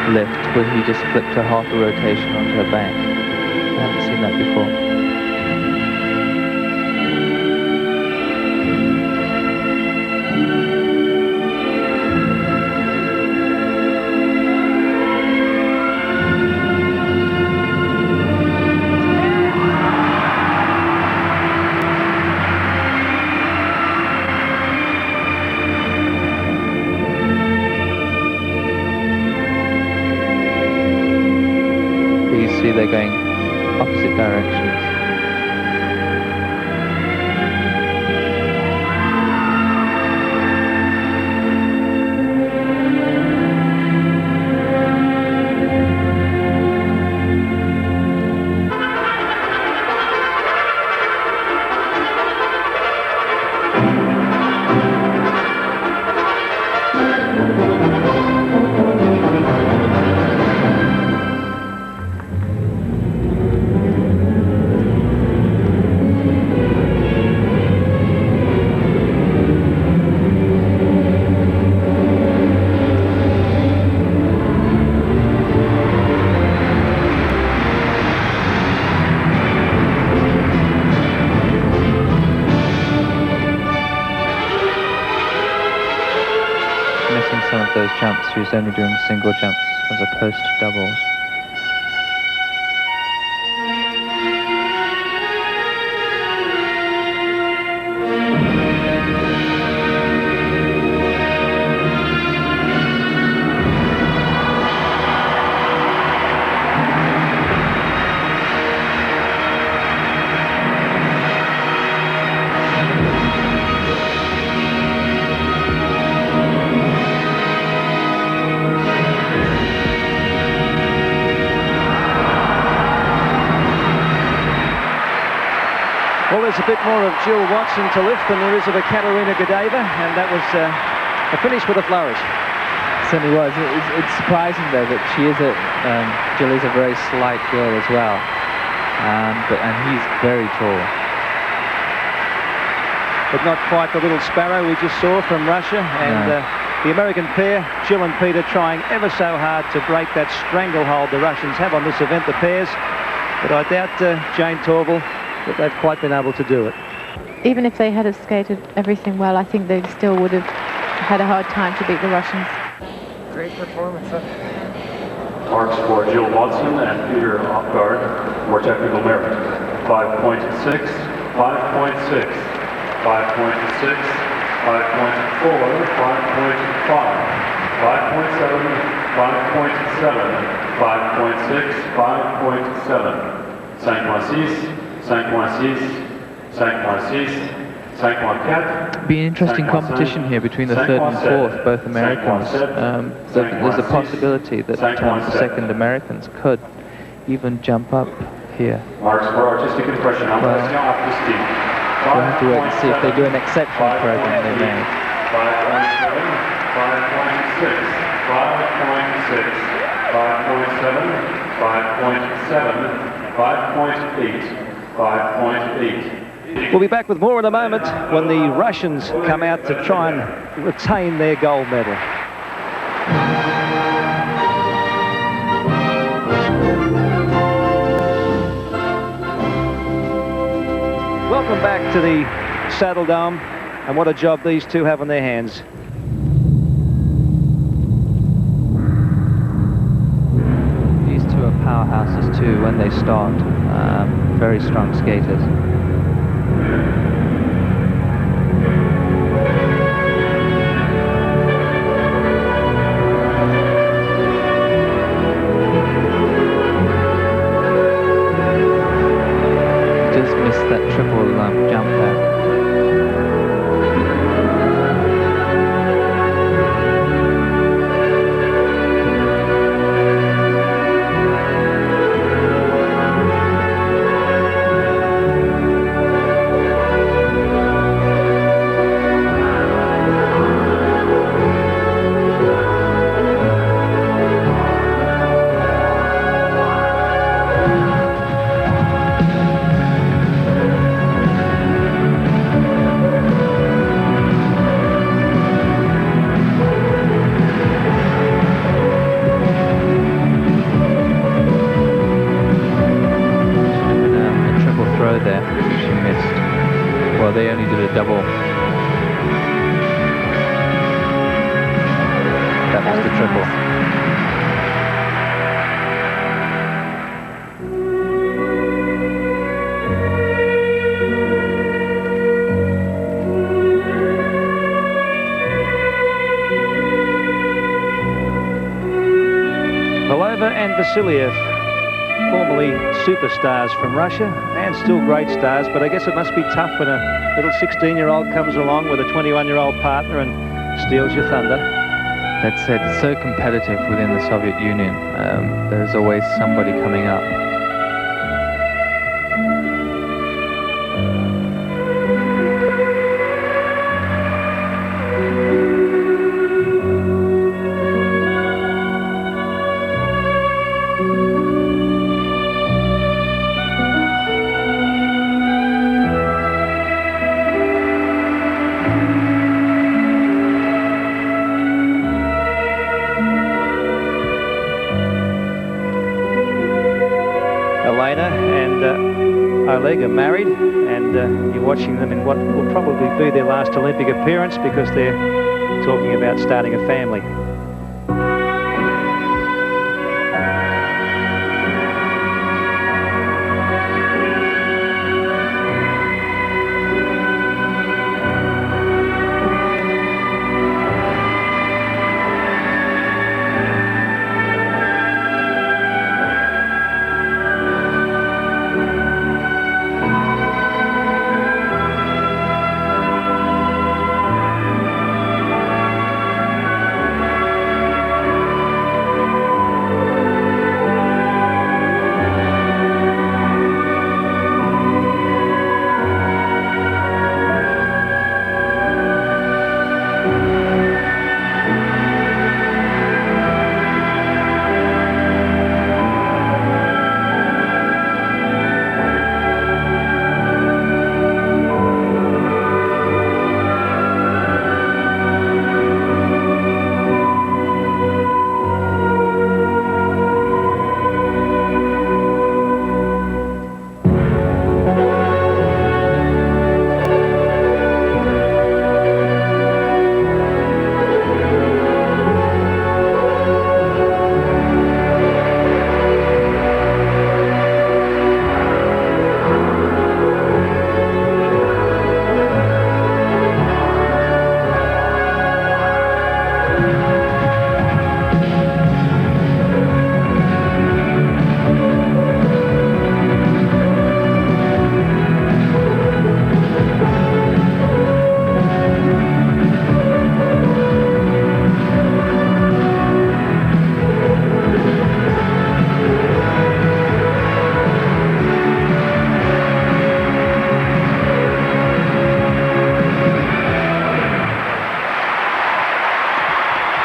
lift where he just flipped a half a rotation onto her bank. I haven't seen that before. They're going opposite directions. Some of those jumps, she was only doing single jumps as opposed to doubles. Well, there's a bit more of Jill Wachsman to lift than there is of Ekaterina Gordeeva, and that was a finish with a flourish. Certainly was. It's surprising though that she is Jill is a very slight girl as well, and he's very tall. But not quite the little sparrow we just saw from Russia, and No. The American pair, Jill and Peter, trying ever so hard to break that stranglehold the Russians have on this event, the pairs. But I doubt Jayne Torvill that they've quite been able to do it. Even if they had have skated everything well, I think they still would have had a hard time to beat the Russians. Great performance. Marks for Jill Watson and Peter Oppegard for technical merit. 5.6, 5.6, 5.6, 5.4, 5.5, 5.7, 5.7, 5.6, 5.7. 5.6, 5.6, 5.6, 5.4. Be an interesting competition here between the third and fourth, both Americans. There's a possibility that the second Americans could even jump up here. Marks for artistic impression. We'll have to wait and see if they do an exceptional program. They may. 5.7, 5.6, 5.6, 5.7, 5.7, 5.8, 5.8. We'll be back with more in a moment when the Russians come out to try and retain their gold medal. Welcome back to the Saddledome, and what a job these two have on their hands. These two are powerhouses too when they start. Very strong skaters. Just missed that triple jump there. Valova and Vasiliev, formerly superstars from Russia, and still great stars, but I guess it must be tough when a little 16-year-old comes along with a 21-year-old partner and steals your thunder. That said, it's so competitive within the Soviet Union. There's always somebody coming up. Elena and Oleg are married, and you're watching them in what will probably be their last Olympic appearance because they're talking about starting a family.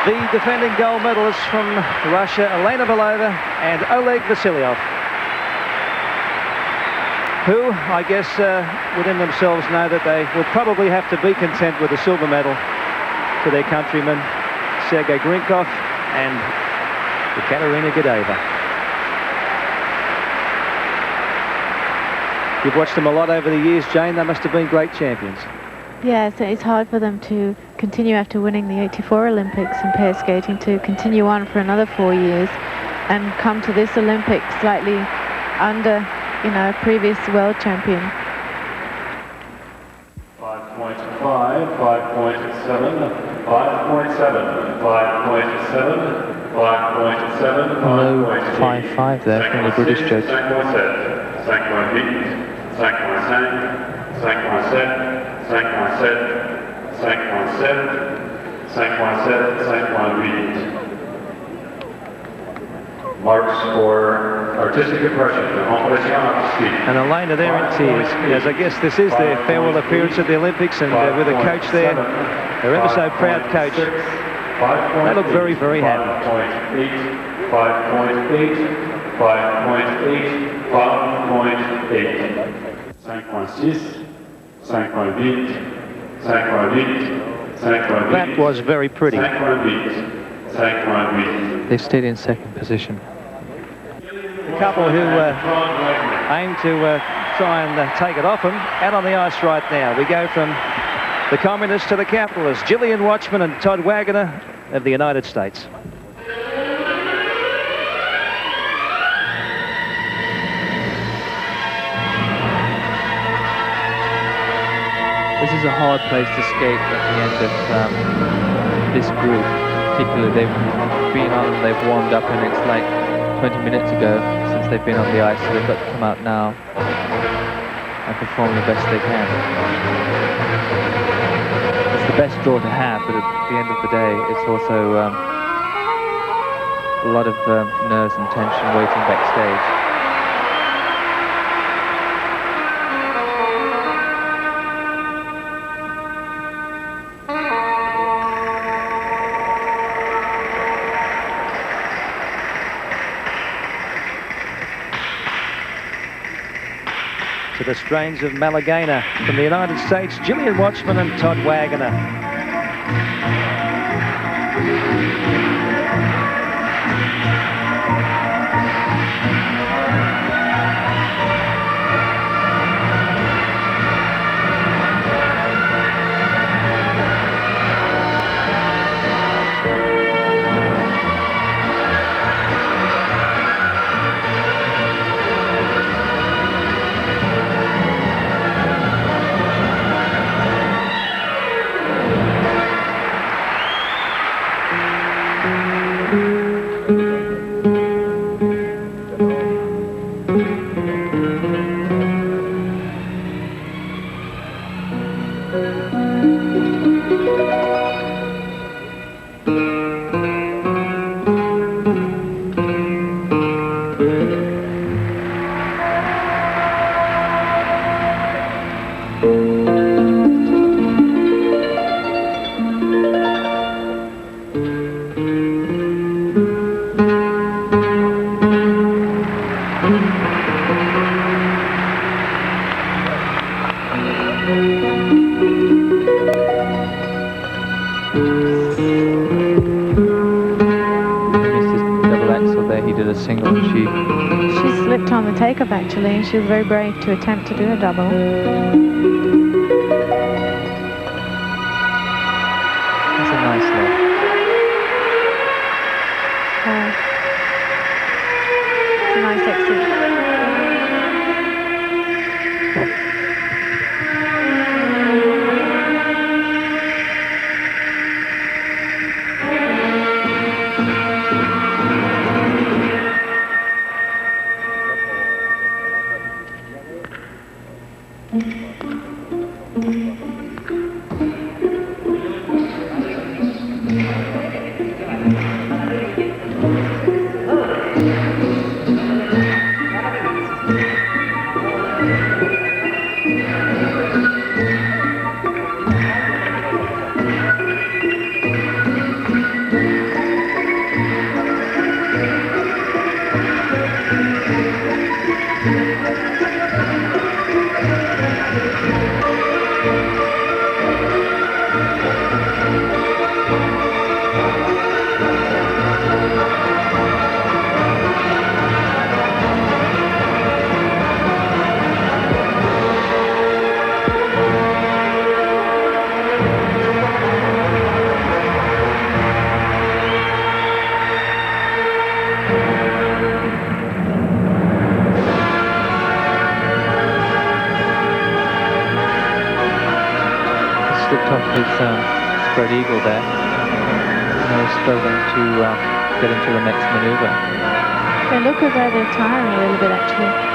The defending gold medalists from Russia, Elena Valova and Oleg Vasiliev, who I guess within themselves know that they will probably have to be content with a silver medal to their countrymen Sergei Grinkov and Ekaterina Gordeeva. You've watched them a lot over the years, Jane. They must have been great champions. Yes, it's hard for them to continue after winning the '84 Olympics in pair skating, to continue on for another 4 years and come to this Olympics slightly under, previous world champion. 5.5, 5.7, 5.7, 5.7, 5.7, No 5.5 there from the British judge. 5.7, 5.8, 5.5, 5.7. 5.7, 5.7, 5.7, 5.8. Marks for artistic impression. And Elena there in tears, as I guess this is their farewell appearance at the Olympics, and with a coach there, their ever so proud coach. They look very, very happy. 5.8, 5.8, 5.8, 5.8. 5.6. 5.8, 5.8, 5.8. That was very pretty. 5.8, 5.8. They stayed in second position. The couple who aim to try and take it off him, out on the ice right now. We go from the communists to the capitalists, Gillian Wachsman and Todd Waggoner of the United States. This is a hard place to skate at the end of this group. particularly, they've warmed up, and it's like 20 minutes ago since they've been on the ice, so they've got to come out now and perform the best they can. It's the best draw to have, but at the end of the day, it's also a lot of nerves and tension waiting backstage. To the strains of Malagana from the United States, Gillian Wachsman and Todd Waggoner. Actually, and she was very brave to attempt to do a double. That's a nice look. It's a nice exit. Spread eagle there. They're struggling to get into the next maneuver. They look as though they're tiring a little bit, actually.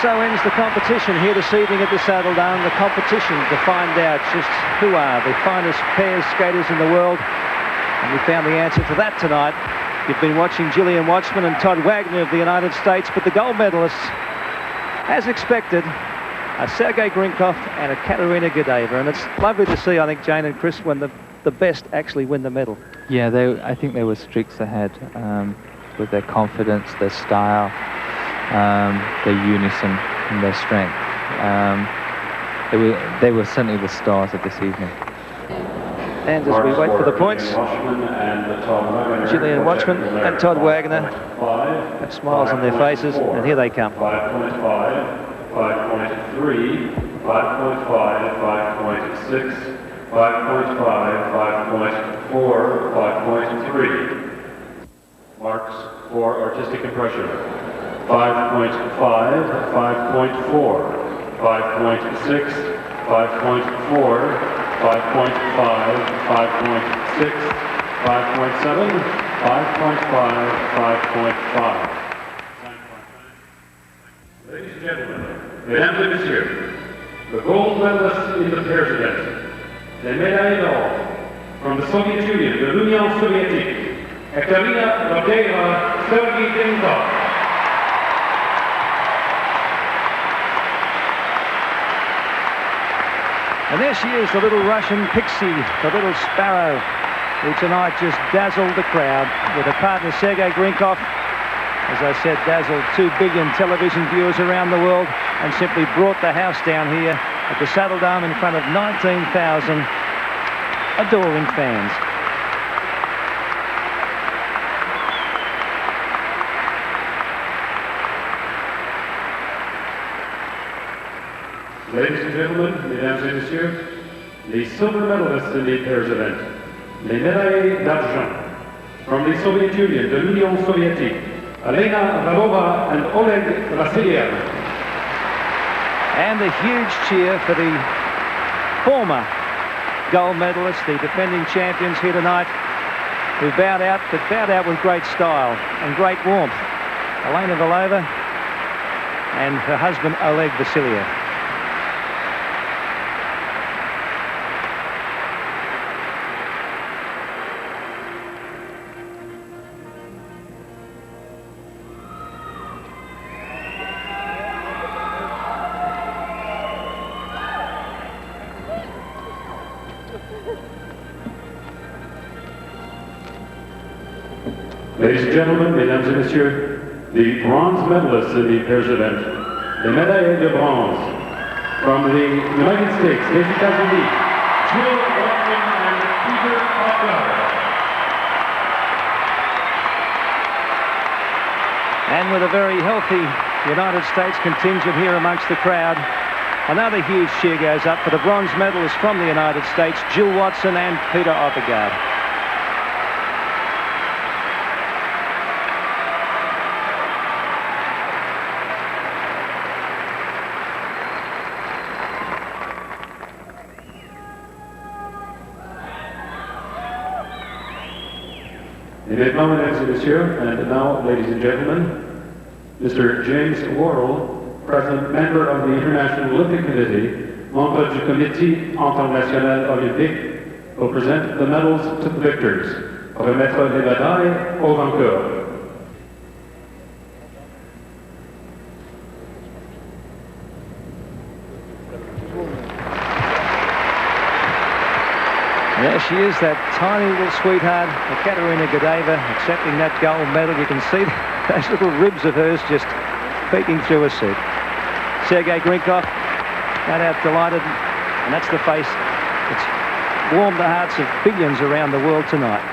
So ends the competition here this evening at the Saddledome, the competition to find out just who are the finest pairs skaters in the world. And we found the answer to that tonight. You've been watching Gillian Wachsman and Todd Waggoner of the United States, but the gold medalists, as expected, are Sergei Grinkov and Ekaterina Gordeeva. And it's lovely to see, I think, Jayne and Chris, when the best actually win the medal. Yeah, I think they were streaks ahead with their confidence, their style, their unison and their strength. they were certainly the stars of this evening. And as we wait for the points, Gillian Wachsman and Todd Waggoner have smiles on their faces, and here they come. 5.5, 5.3, 5.5, 5.6, 5.5, 5.4, 5.3. Marks for artistic impression. 5.5, 5.4, 5.6, 5.4, 5.5, 5.6, 5.7, 5.5, 5.5. Ladies and gentlemen, mesdames et messieurs, the gold medalists in the pairs event, les médailles d'or from the Soviet Union, de l'Union soviétique, Ekaterina, Gordeeva, Sergei, Grinkov. And there she is, the little Russian pixie, the little sparrow, who tonight just dazzled the crowd with her partner Sergei Grinkov. As I said, dazzled 2 billion television viewers around the world and simply brought the house down here at the Saddledome in front of 19,000 adoring fans. Ladies and gentlemen, mesdames et messieurs, les silver medalists in the pairs event, les médailles d'argent from the Soviet Union, de l'Union soviétique, Elena, Valova and Oleg, Vasiliev. And a huge cheer for the former gold medalists, the defending champions here tonight, who bowed out, but bowed out with great style and great warmth. Elena Valova and her husband Oleg Vasiliev. Ladies and gentlemen, mesdames et messieurs, the bronze medalists in the pairs event, les médailles de bronze from the United States, les États-Unis, Jill Wachsman and Peter Oppegard. And with a very healthy United States contingent here amongst the crowd, another huge cheer goes up for the bronze medalists from the United States, Jill Wachsman and Peter Oppegard. Et maintenant, mesdames et messieurs, and now, ladies and gentlemen, Mr. James Worrell, President, member of the International Olympic Committee, membre du Comité International Olympique, will present the medals to the victors, remettre les médailles aux vainqueurs. There she is, that tiny little sweetheart, Ekaterina Gordeeva, accepting that gold medal. You can see those little ribs of hers just peeking through her suit. Sergei Grinkov, no doubt delighted, and that's the face that's warmed the hearts of billions around the world tonight.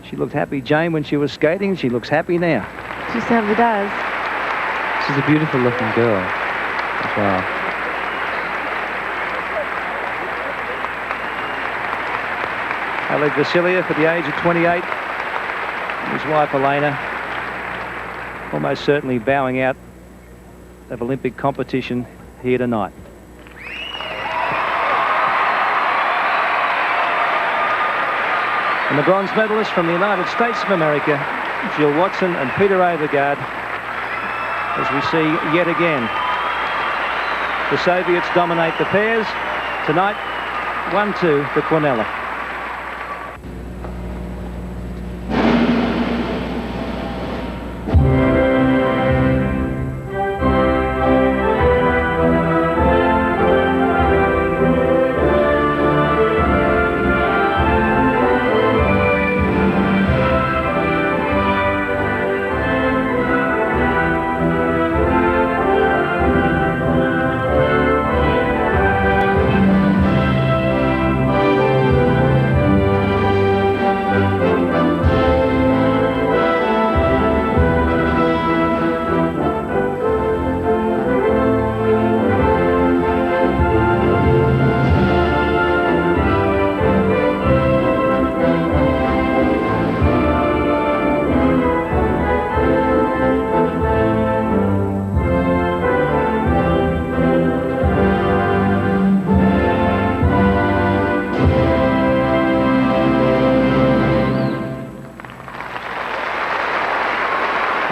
She looked happy, Jane, when she was skating. She looks happy now. She certainly does. She's a beautiful looking girl as well. Oleg Vasiliev at the age of 28. His wife Elena almost certainly bowing out of Olympic competition here tonight. And the bronze medalists from the United States of America, Jill Wachsman and Peter Oppegard, as we see yet again. The Soviets dominate the pairs. Tonight, 1-2 for Quinella.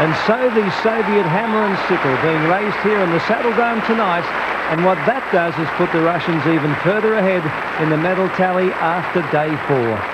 And so the Soviet hammer and sickle being raised here in the Saddledome tonight. And what that does is put the Russians even further ahead in the medal tally after day 4.